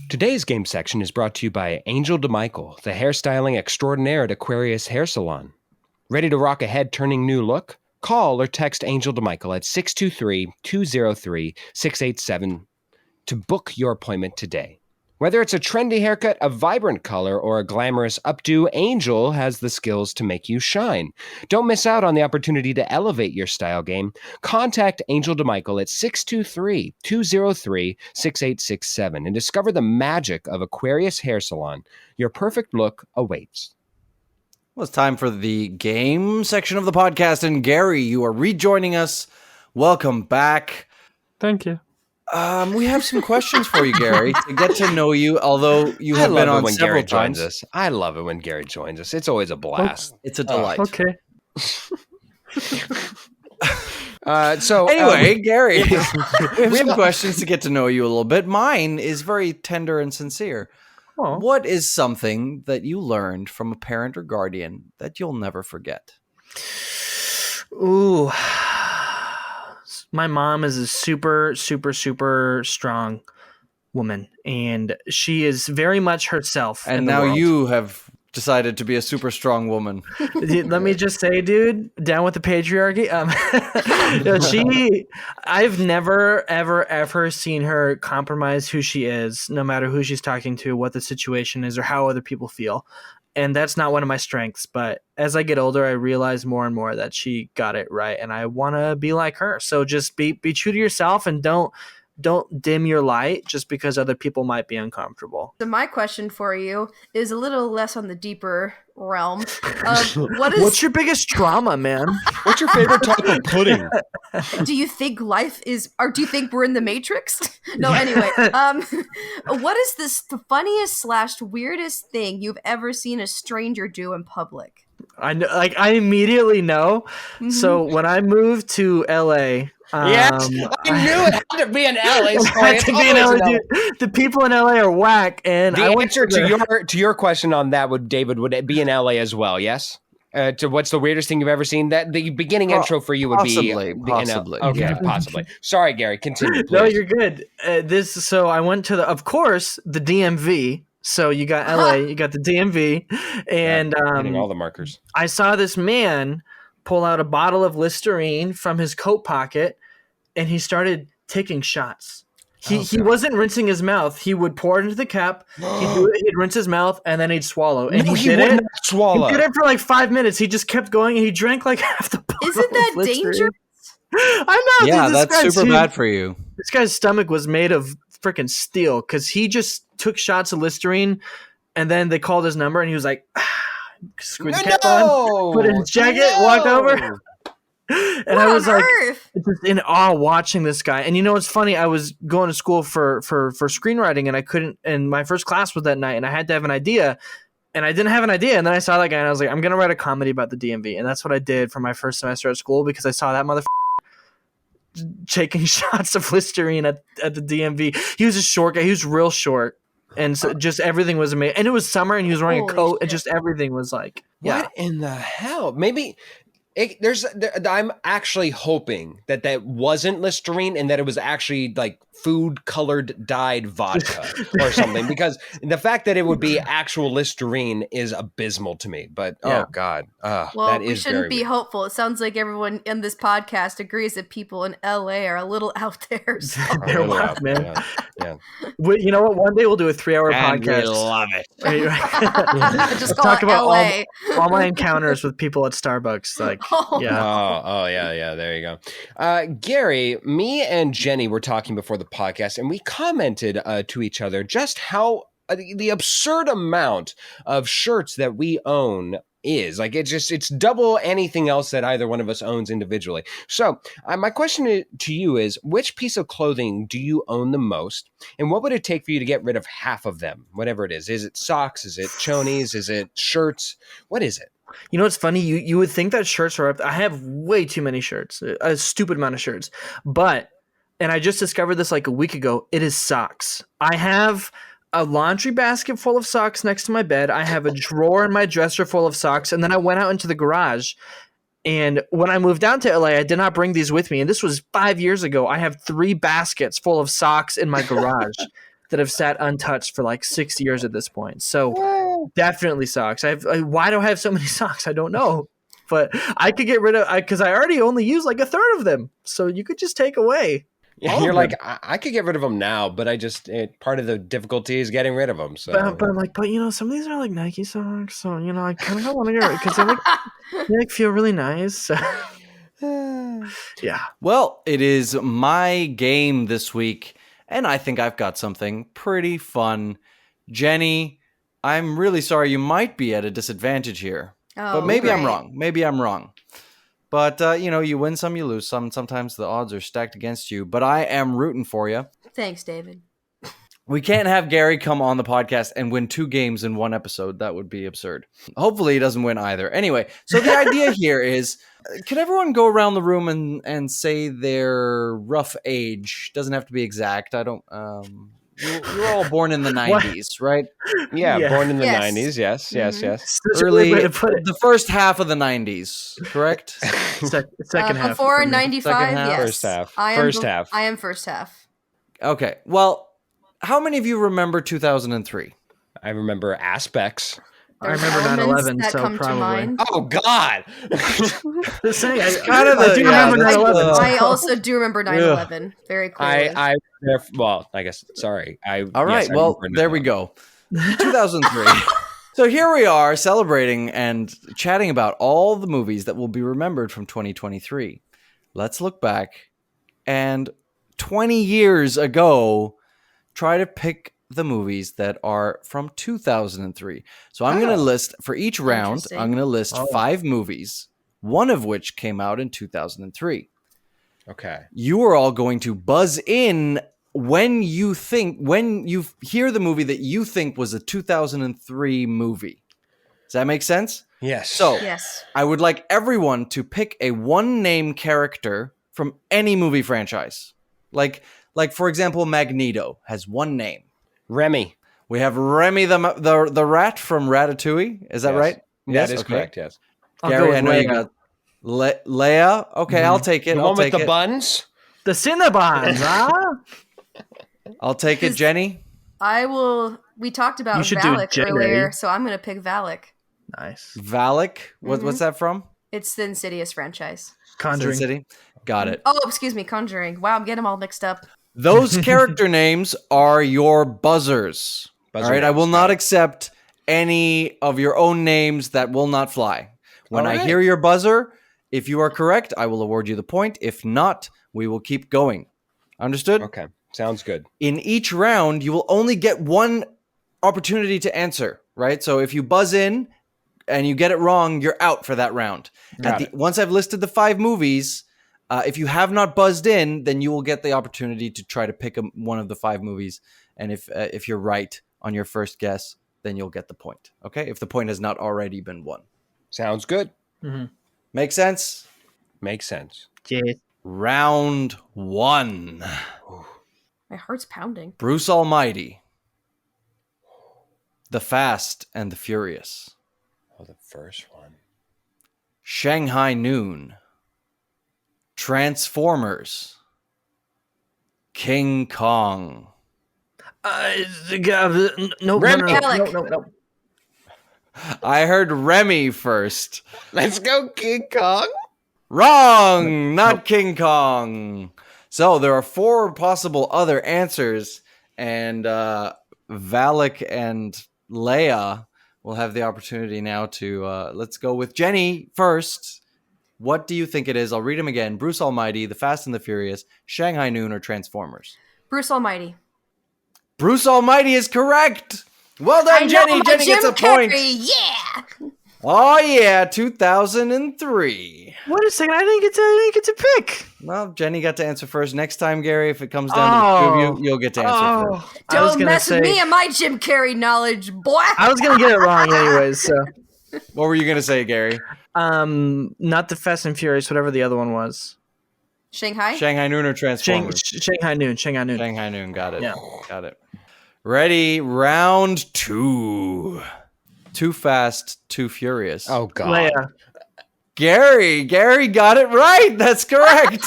Today's game section is brought to you by Angel DeMichael, the hairstyling extraordinaire at Aquarius Hair Salon. Ready to rock a head-turning new look? Call or text Angel DeMichael at 623-203-687 to book your appointment today. Whether it's a trendy haircut, a vibrant color, or a glamorous updo, Angel has the skills to make you shine. Don't miss out on the opportunity to elevate your style game. Contact Angel DeMichael at 623-203-6867 and discover the magic of Aquarius Hair Salon. Your perfect look awaits. Well, it's time for the game section of the podcast, and Gary, you are rejoining us. Welcome back. Thank you. We have some questions for you, Gary, to get to know you, although you have been on several times. I love it when Gary joins us. It's always a blast. It's a delight. Okay. Anyway, Gary, we have some questions to get to know you a little bit. Mine is very tender and sincere. Oh. What is something that you learned from a parent or guardian that you'll never forget? Ooh. My mom is a super, super, super strong woman, and she is very much herself. And now you have decided to be a super strong woman. Let me just say, dude, down with the patriarchy. I've never, ever seen her compromise who she is, no matter who she's talking to, what the situation is, or how other people feel. And that's not one of my strengths. But as I get older, I realize more and more that she got it right, and I want to be like her. So just be true to yourself, and don't don't dim your light just because other people might be uncomfortable. So my question for you is a little less on the deeper realm of what's your biggest trauma, man? What's your favorite type of pudding? Do you think life is, or do you think we're in the Matrix? No, anyway. What is the funniest / weirdest thing you've ever seen a stranger do in public? I know, like I immediately know. Mm-hmm. So when I moved to LA, yes, I knew it had to be in LA. The people in LA are whack, and the answer to your question on that would it be in LA as well? Yes. To what's the weirdest thing you've ever seen? That the beginning intro for you would possibly. Okay, possibly. Sorry, Gary. Continue. Please. No, you're good. So I went to of course, the DMV. So you got LA, you got the DMV, and hitting all the markers. I saw this man pull out a bottle of Listerine from his coat pocket, and he started taking shots. He wasn't rinsing his mouth. He would pour it into the cup. He'd rinse his mouth, and then he'd swallow. And he wouldn't swallow. He did it for like 5 minutes. He just kept going, and he drank like half the bottle. Isn't that dangerous? I know. Yeah, that's super bad for you. This guy's stomach was made of freaking steel because he just took shots of Listerine, and then they called his number, and he was like, screwed the cap on, put in his jacket, walked over. And I was like, just in awe watching this guy. And you know what's funny? I was going to school for screenwriting, and I couldn't. And my first class was that night, and I had to have an idea, and I didn't have an idea. And then I saw that guy, and I was like, I'm gonna write a comedy about the DMV, and that's what I did for my first semester at school because I saw that motherfucker taking shots of Listerine at the DMV. He was a short guy. He was real short, and so just everything was amazing. And it was summer, and he was wearing a coat, and just everything was like, what in the hell? Maybe. I'm actually hoping that wasn't Listerine and that it was actually like food colored dyed vodka or something, because the fact that it would be actual Listerine is abysmal to me. But oh god, we shouldn't be hopeful. It sounds like everyone in this podcast agrees that people in LA are a little out there. So. They're wild, man. Yeah. You know what? One day we'll do a 3-hour podcast. We love it. Just talk about LA. all my encounters with people at Starbucks. Like, yeah. There you go. Gary, me and Jenny were talking before the podcast, and we commented to each other just how the absurd amount of shirts that we own is. Like, it's double anything else that either one of us owns individually. So my question to you is, which piece of clothing do you own the most, and what would it take for you to get rid of half of them, whatever it is? Is it socks? Is it chonies? Is it shirts? What is it? You know what's funny? You would think that shirts are up. I have way too many shirts, a stupid amount of shirts. And I just discovered this like a week ago. It is socks. I have a laundry basket full of socks next to my bed. I have a drawer in my dresser full of socks. And then I went out into the garage. And when I moved down to LA, I did not bring these with me. And this was 5 years ago. I have 3 baskets full of socks in my garage that have sat untouched for like 6 years at this point. So definitely socks. Why do I have so many socks? I don't know. But I could get rid of, because I already only use like a third of them. So you could just take away. Yeah, you're like, I could get rid of them now, but part of the difficulty is getting rid of them. So, but I'm like, you know, some of these are like Nike socks, so you know, I kind of want to get rid because they feel really nice. So. Yeah. Well, it is my game this week, and I think I've got something pretty fun. Jenny, I'm really sorry. You might be at a disadvantage here, but maybe I'm wrong. But, you win some, you lose some. Sometimes the odds are stacked against you. But I am rooting for you. Thanks, David. We can't have Gary come on the podcast and win 2 games in 1 episode. That would be absurd. Hopefully he doesn't win either. Anyway, so the idea here is, can everyone go around the room and say their rough age? Doesn't have to be exact. I don't... You're all born in the 90s, right? Yeah, born in the 90s. Yes. Early, the first half of the 90s, correct? Second half. Before 95, yes. First half. I am first half. Okay. Well, how many of you remember 2003? I remember aspects. There's I remember 9/11, so probably. Oh God! Just saying, I do remember 9/11. I also do remember 9/11 very clearly. I guess. Sorry. All right. Well, there we go. 2003. So here we are celebrating and chatting about all the movies that will be remembered from 2023. Let's look back and 20 years ago, try to pick the movies that are from 2003. So I'm going to list, for each round, I'm going to list 5 movies, one of which came out in 2003. Okay. You are all going to buzz in when you hear the movie that you think was a 2003 movie. Does that make sense? Yes. So yes. I would like everyone to pick a one-name character from any movie franchise. Like for example, Magneto has one name. Remy. We have Remy the rat from Ratatouille. Is that right? Yes, that is correct. Yes. Gary, I know you got Leia. Okay, I'll take it. The one with the buns. The Cinnabons, huh? I'll take it, Jenny. I will. We talked about Valak earlier, so I'm going to pick Valak. Nice. Valak. What's that from? It's the Insidious franchise. Conjuring. Sin City. Got it. Oh, excuse me, Conjuring. Wow, I'm getting them all mixed up. Those character names are your buzzers. All right, I will not accept any of your own names. That will not fly. When I hear your buzzer, if you are correct, I will award you the point. If not, we will keep going. Understood? Okay, sounds good. In each round, you will only get one opportunity to answer, right? So if you buzz in and you get it wrong, you're out for that round. Once I've listed the 5 movies, if you have not buzzed in, then you will get the opportunity to try to pick one of the 5 movies. And if you're right on your first guess, then you'll get the point. Okay? If the point has not already been won. Sounds good. Mm-hmm. Make sense? Makes sense. Yeah. Round 1. My heart's pounding. Bruce Almighty. The Fast and the Furious. Oh, the first one. Shanghai Noon. Transformers. King Kong. No. I heard Remy first. Let's go, King Kong. Wrong! Not King Kong. So there are 4 possible other answers, and Valak and Leia will have the opportunity now to... let's go with Jenny first. What do you think it is? I'll read them again. Bruce Almighty, The Fast and the Furious, Shanghai Noon, or Transformers? Bruce Almighty. Bruce Almighty is correct! Well done, Jenny! Jenny gets a point! Yeah! Oh yeah, 2003. Wait a second, I didn't get to pick. Well, Jenny got to answer first. Next time, Gary, if it comes down to the 2 of you, you'll get to answer first. Don't mess with me and my Jim Carrey knowledge, boy! I was going to get it wrong anyways, so... What were you going to say, Gary? Not the Fast and Furious, whatever the other one was. Shanghai? Shanghai Noon or Transformers? Shanghai Noon. Shanghai Noon, got it. Yeah. Got it. Ready, round 2. Too Fast, Too Furious. Oh, God. Leia. Gary got it right. That's correct.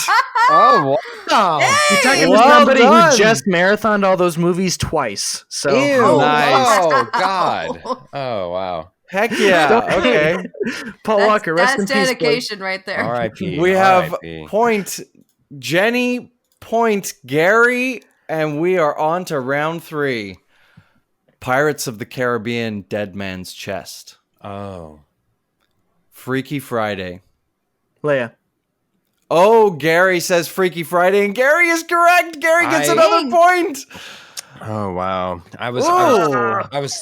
Oh, wow. You're talking to somebody who just marathoned all those movies twice. So Ew. Nice. Oh, God. Oh, wow. Heck yeah. Okay. Paul Walker, rest in peace. That's dedication right there. R.I.P. We have point Jenny, point Gary, and we are on to round 3. Pirates of the Caribbean, Dead Man's Chest. Oh. Freaky Friday. Leia. Oh, Gary says Freaky Friday, and Gary is correct. Gary gets another point. Oh, wow. I was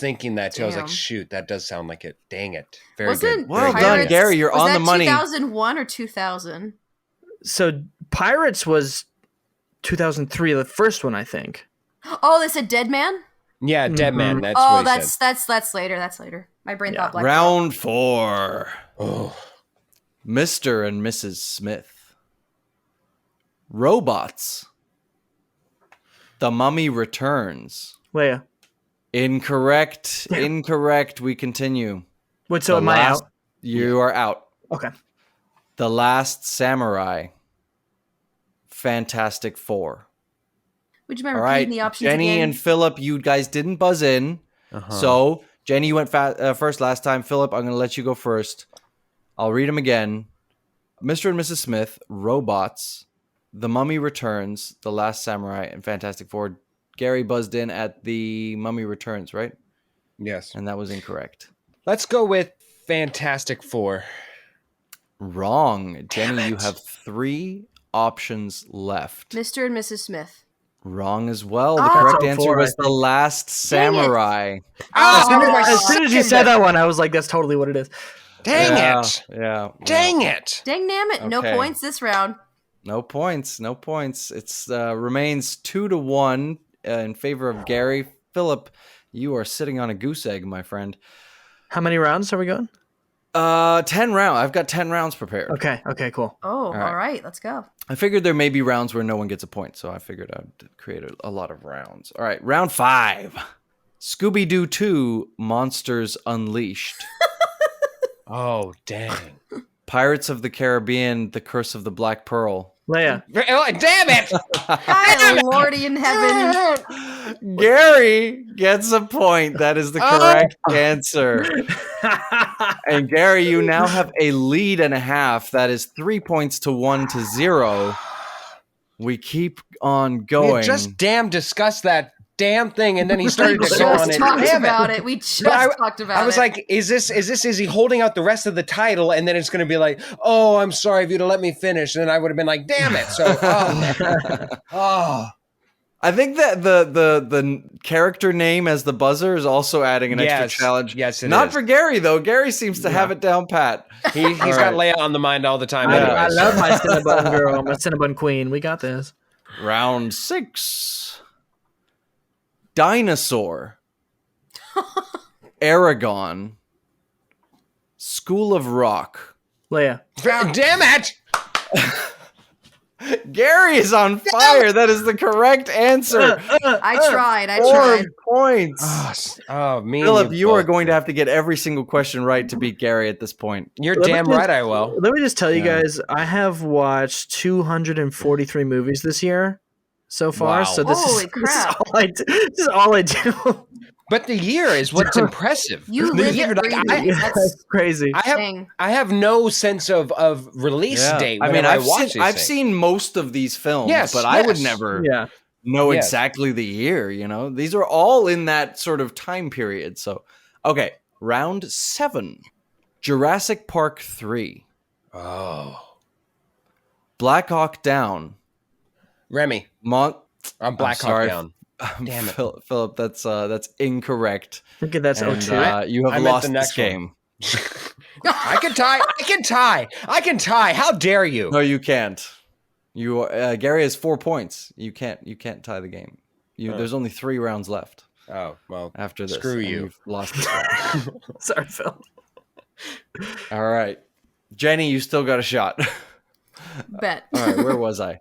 thinking that too. I was like, shoot, that does sound like it. Dang it. Very good. Well done, Gary. You're on the money. Was that 2001 or 2000? So Pirates was 2003, the first one, I think. Oh, they said Dead Man? Yeah, Dead Man. That's what he said. that's later. That's later. My brain thought Black. Round 4. Oh. Mr. and Mrs. Smith. Robots. The Mummy Returns. Leia. Incorrect. Incorrect. We continue. Wait, so am I out? You are out. Okay. The Last Samurai. Fantastic Four. Would you remember all right, repeating the options Jenny again? and Philip, you guys didn't buzz in. So, Jenny, you went first last time. Philip, I'm going to let you go first. I'll read them again. Mr. and Mrs. Smith, Robots, The Mummy Returns, The Last Samurai, and Fantastic Four. Gary buzzed in at The Mummy Returns, right? Yes. And that was incorrect. Let's go with Fantastic Four. Wrong. Jenny, you have 3 options left. Mr. and Mrs. Smith. Wrong as well. The correct answer was The Last Samurai. As soon as you said that one, I was like, that's totally what it is. Dang it. Yeah. Dang it. Dang damn it. Okay. No points this round. No points. It's remains 2-1 in favor of Gary. Philip, you are sitting on a goose egg, my friend. How many rounds are we going? 10 rounds. I've got 10 rounds prepared. Okay, cool. Oh, all right. Let's go. I figured there may be rounds where no one gets a point, so I figured I'd create a lot of rounds. All right, round 5. Scooby-Doo 2, Monsters Unleashed. Oh, dang. Pirates of the Caribbean, The Curse of the Black Pearl. Leia. Oh, damn it. Hi, Lordy in heaven. Gary gets a point. That is the correct answer. And Gary, you now have a lead and a half. That is 3 points to 1 to 0. We keep on going. We just discussed that damn thing, and then he started to go on it. We just talked about it. I was like, is he holding out the rest of the title, and then it's going to be like, oh, I'm sorry if you'd have let me finish, and then I would have been like, damn it. So, I think that the character name as the buzzer is also adding an extra challenge. Yes, Not for Gary, though. Gary seems to have it down pat. He's got Leia on the mind all the time. I love my Cinnabon girl, my Cinnabon queen. We got this. Round 6. Dinosaur. Aragon. School of Rock. Leia. Damn it! Gary is on fire. That is the correct answer. I tried. 4 points. Me. Philip, you are going to have to get every single question right to beat Gary at this point. You're damn right I will. Let me just tell you guys, I have watched 243 movies this year so far. Wow. So this Holy is crap. This is all I do. But the year is what's impressive. You live and breathe it. That's crazy. I have no sense of release date. I mean, I've seen most of these films, but I would never know exactly the year. You know, these are all in that sort of time period. So, okay, round 7, Jurassic Park 3. Oh, Black Hawk Down. Remy. I'm Black Hawk Down. Damn it, Philip. That's incorrect. I think that's 02. You have lost this game. I can tie. How dare you? No, you can't. You Gary has 4 points. You can't tie the game. There's only 3 rounds left. Oh well. After this, screw you. You've lost this round. Sorry, Phil. All right, Jenny, you still got a shot. Bet. All right, where was I?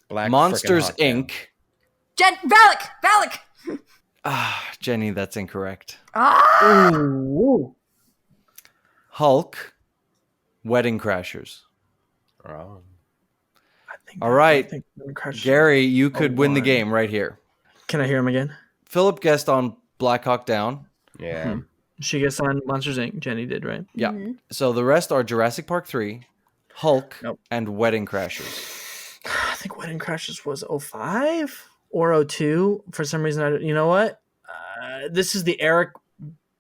Black Monsters Inc. Valak. Jenny, that's incorrect. Ooh. Hulk, Wedding Crashers. Oh. All right, Gary, you could win the game right here. Can I hear him again? Philip guessed on Black Hawk Down. Yeah. She guessed on Monsters Inc. Jenny did, right? Yeah. Mm-hmm. So the rest are Jurassic Park 3, Hulk, and Wedding Crashers. I think Wedding Crashers was 05 or 02. For some reason, you know what? This is the Eric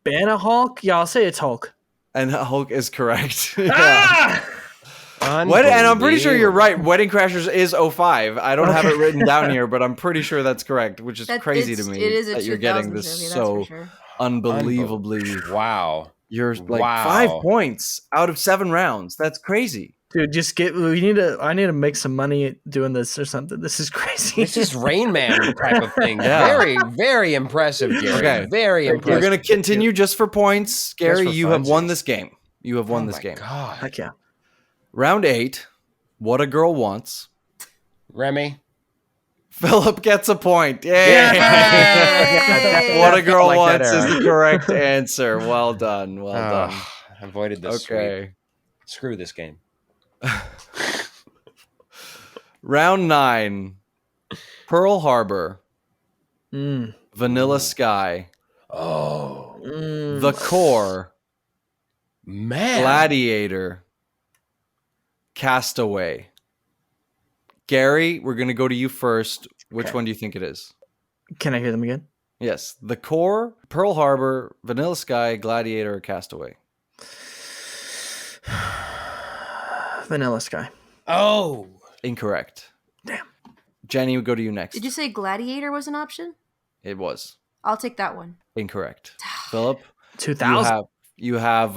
Bana Hulk. Yeah, I'll say it's Hulk. And Hulk is correct. And I'm pretty sure you're right. Wedding Crashers is 05. I don't have it written down here, but I'm pretty sure that's correct, which is crazy to me. It is that you're getting this so unbelievably. Wow. You're like 5 points out of 7 rounds. That's crazy. Dude, I need to make some money doing this or something. This is crazy. This is Rain Man type of thing. Very, very impressive, Gary. Okay. Very impressive. We're going to continue just for points. Gary, you have won this game. You have won this game. God. Heck yeah. Round 8, What a Girl Wants. Remy. Philip gets a point. Yay! What a Girl Wants is the correct answer. Well done. Well done. I avoided this. Okay. Sweep. Screw this game. Round 9, Pearl Harbor. Vanilla Sky. Oh. The Core. Man. Gladiator. Castaway. Gary, we're going to go to you first. Which one do you think it is? Can I hear them again? Yes. The Core, Pearl Harbor, Vanilla Sky, Gladiator, or Castaway? Vanilla Sky. Oh. Incorrect. Damn. Jenny, we'll go to you next. Did you say Gladiator was an option? It was. I'll take that one. Incorrect. Philip? 2000. You have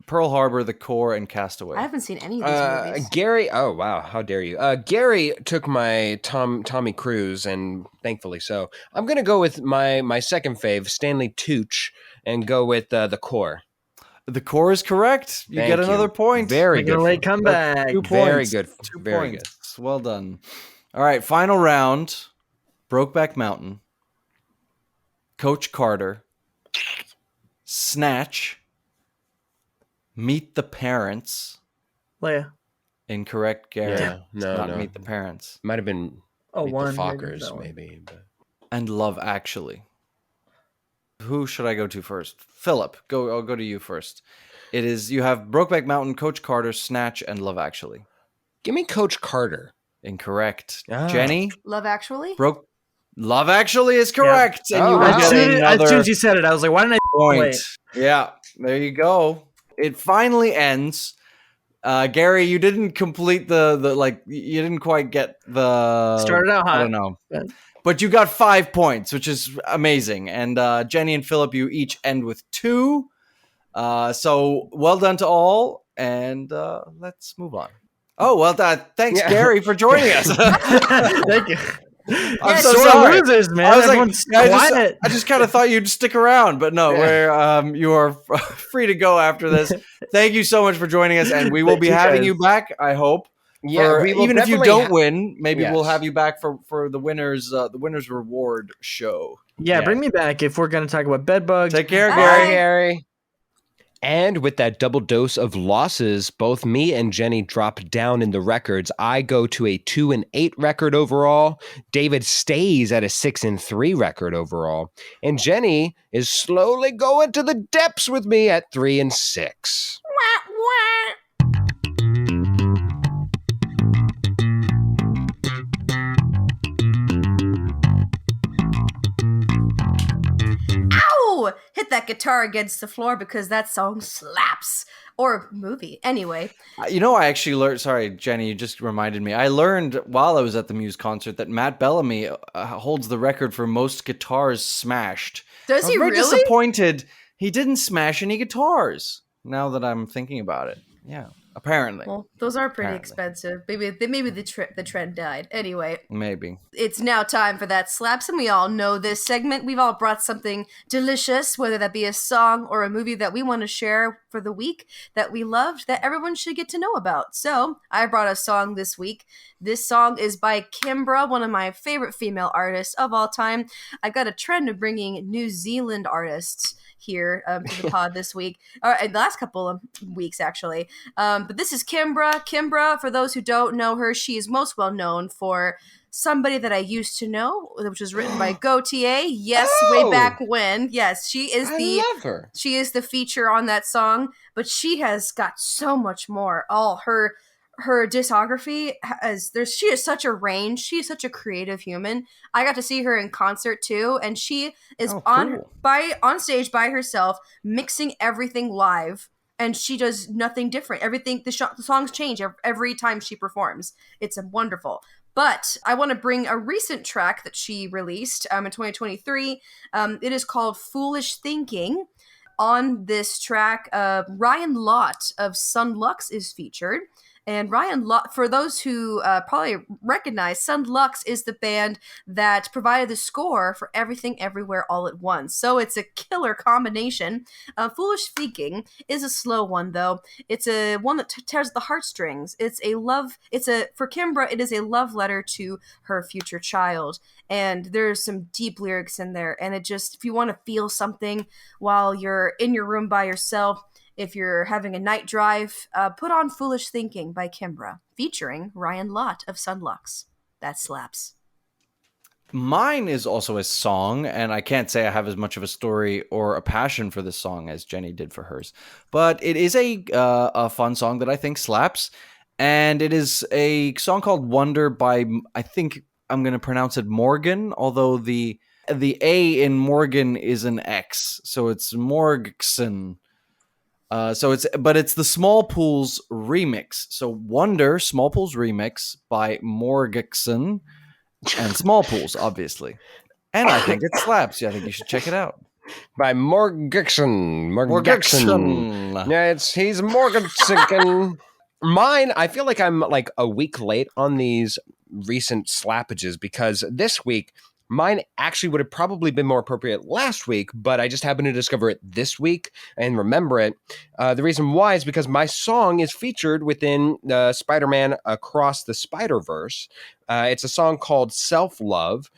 Pearl Harbor, The Core, and Castaway. I haven't seen any of these movies. Gary, oh wow, how dare you? Gary took my Tommy Cruise, and thankfully so. I'm gonna go with my second fave, Stanley Tucci, and go with The Core. The Core is correct. You get another point. Very good. Late comeback. 2 points. Very good. 2 Very points. Well done. All right, final round. Brokeback Mountain. Coach Carter. Snatch. Meet the Parents. Leia. Incorrect, Gary. Yeah, no. Meet the Parents. Might have been Oh, Meet one. the Fockers, maybe. But. And Love Actually. Who should I go to first? Philip, I'll go to you first. It is, you have Brokeback Mountain, Coach Carter, Snatch, and Love Actually. Give me Coach Carter. Incorrect. Ah. Jenny? Love Actually? Love Actually is correct. Yeah. And you wow. As soon as you said it, I was like, why didn't I point. wait? Yeah, there you go. It finally ends. Gary, you didn't complete the you didn't quite get the... Started out hot. I don't know. But you got 5 points, which is amazing. And Jenny and Philip, you each end with 2. So well done to all. And let's move on. Oh, well done. Thanks, Gary, for joining us. Thank you. I'm so sorry. Losers, man. I was quiet. I just kind of thought you'd stick around, but no, you are free to go after this. Thank you so much for joining us, and we will be having you back, I hope. Yeah, we will even if you definitely don't win, maybe Yes. we'll have you back for the winners reward show. Yeah, bring me back if we're going to talk about bed bugs. Take care, Bye, Gary. Gary. And with that double dose of losses, both me and Jenny drop down in the records. I go to a 2-8 record overall. David stays at a 6-3 record overall. And Jenny is slowly going to the depths with me at 3-6. Ow! Hit that guitar against the floor because that song slaps. Or movie. Anyway. You know, I actually learned, sorry, Jenny, you just reminded me. I learned while I was at the Muse concert that Matt Bellamy holds the record for most guitars smashed. Does he really? I was very disappointed he didn't smash any guitars, now that I'm thinking about it. Yeah, apparently. Well, those are pretty expensive. Maybe the trend died. Anyway. Maybe. It's now time for that slaps, and we all know this segment. We've all brought something delicious, whether that be a song or a movie that we want to share for the week that we loved, that everyone should get to know about. So I brought a song this week. This song is by Kimbra, one of my favorite female artists of all time. I've got a trend of bringing New Zealand artists here to the pod this week, or the last couple of weeks actually. But this is Kimbra. Kimbra, for those who don't know her, she is most well known for Somebody That I Used to Know, which was written by Gautier. Yes, way back when. Yes, she is I love her. She is the feature on that song, but she has got so much more. All her discography she is such a range. She is such a creative human. I got to see her in concert too, and she is on stage by herself, mixing everything live, and she does nothing different. Everything the songs change every time she performs. It's wonderful. But I want to bring a recent track that she released in 2023. It is called Foolish Thinking. On this track, Ryan Lott of Sun Lux is featured. And Ryan Lott, for those who probably recognize, Sun Lux is the band that provided the score for Everything Everywhere All at Once. So it's a killer combination. Foolish Thinking is a slow one, though. It's a one that tears the heartstrings. For Kimbra, it is a love letter to her future child. And there's some deep lyrics in there. And it just, if you want to feel something while you're in your room by yourself, if you're having a night drive, put on Foolish Thinking by Kimbra, featuring Ryan Lott of Sun Lux. That slaps. Mine is also a song, and I can't say I have as much of a story or a passion for this song as Jenny did for hers. But it is a fun song that I think slaps, and it is a song called Wonder by, I think I'm going to pronounce it Morgan, although the A in Morgan is an X, so it's Morgson. So it's the Small Pools remix. So Wonder Small Pools remix by Morgixon and Small Pools, obviously. And I think it slaps. Yeah, I think you should check it out. By Morgixon. Yeah, he's Morgixon. Mine, I feel like I'm like a week late on these recent slappages because this week mine actually would have probably been more appropriate last week, but I just happened to discover it this week and remember it. The reason why is because my song is featured within Spider-Man Across the Spider-Verse. It's a song called Self-Love.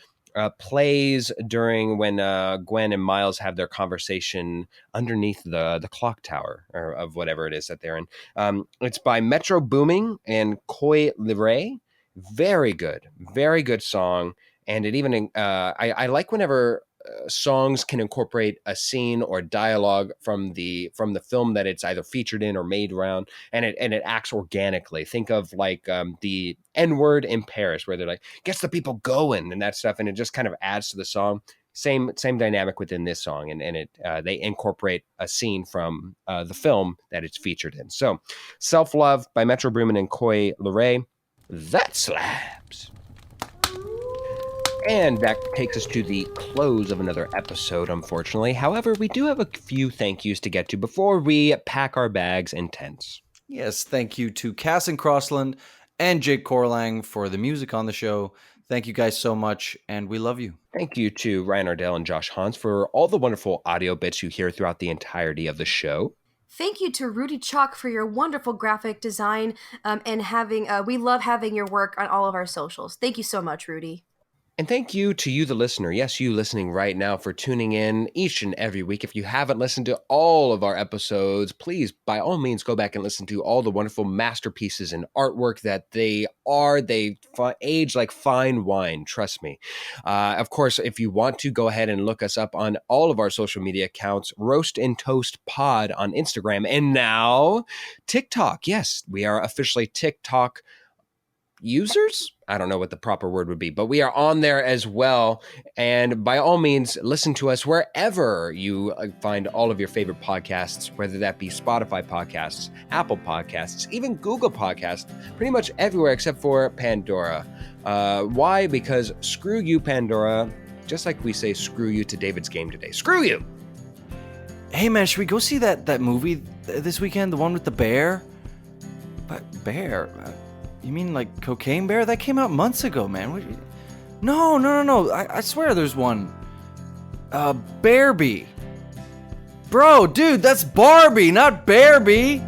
Plays during when Gwen and Miles have their conversation underneath the clock tower or of whatever it is that they're in. It's by Metro Booming and Coi Leray. Very good song. And it even I like whenever songs can incorporate a scene or dialogue from the film that it's either featured in or made around, and it acts organically. Think of like the N-word in Paris, where they're like gets the people going and that stuff, and it just kind of adds to the song. Same dynamic within this song, and it they incorporate a scene from the film that it's featured in. So, Self-Love by Metro Boomin and Coi Leray, that slaps. And that takes us to the close of another episode, unfortunately. However, we do have a few thank yous to get to before we pack our bags and tents. Yes, thank you to Cass and Crossland and Jake Corlang for the music on the show. Thank you guys so much, and we love you. Thank you to Ryan Ardell and Josh Hans for all the wonderful audio bits you hear throughout the entirety of the show. Thank you to Rudy Chalk for your wonderful graphic design and having. We love having your work on all of our socials. Thank you so much, Rudy. And thank you to you, the listener. Yes, you listening right now for tuning in each and every week. If you haven't listened to all of our episodes, please, by all means, go back and listen to all the wonderful masterpieces and artwork that they are. They age like fine wine, trust me. Of course, if you want to, go ahead and look us up on all of our social media accounts, Roast and Toast Pod on Instagram. And now, TikTok. Yes, we are officially TikTok users. I don't know what the proper word would be, but we are on there as well. And by all means, listen to us wherever you find all of your favorite podcasts, whether that be Spotify podcasts, Apple podcasts, even Google podcasts, pretty much everywhere except for Pandora. Why? Because screw you, Pandora. Just like we say screw you to David's game today. Screw you! Hey man, should we go see that movie this weekend? The one with the bear? But bear? You mean like Cocaine Bear? That came out months ago, man. No. I swear there's one. Barbie. Bro, dude, that's Barbie, not Bearbie.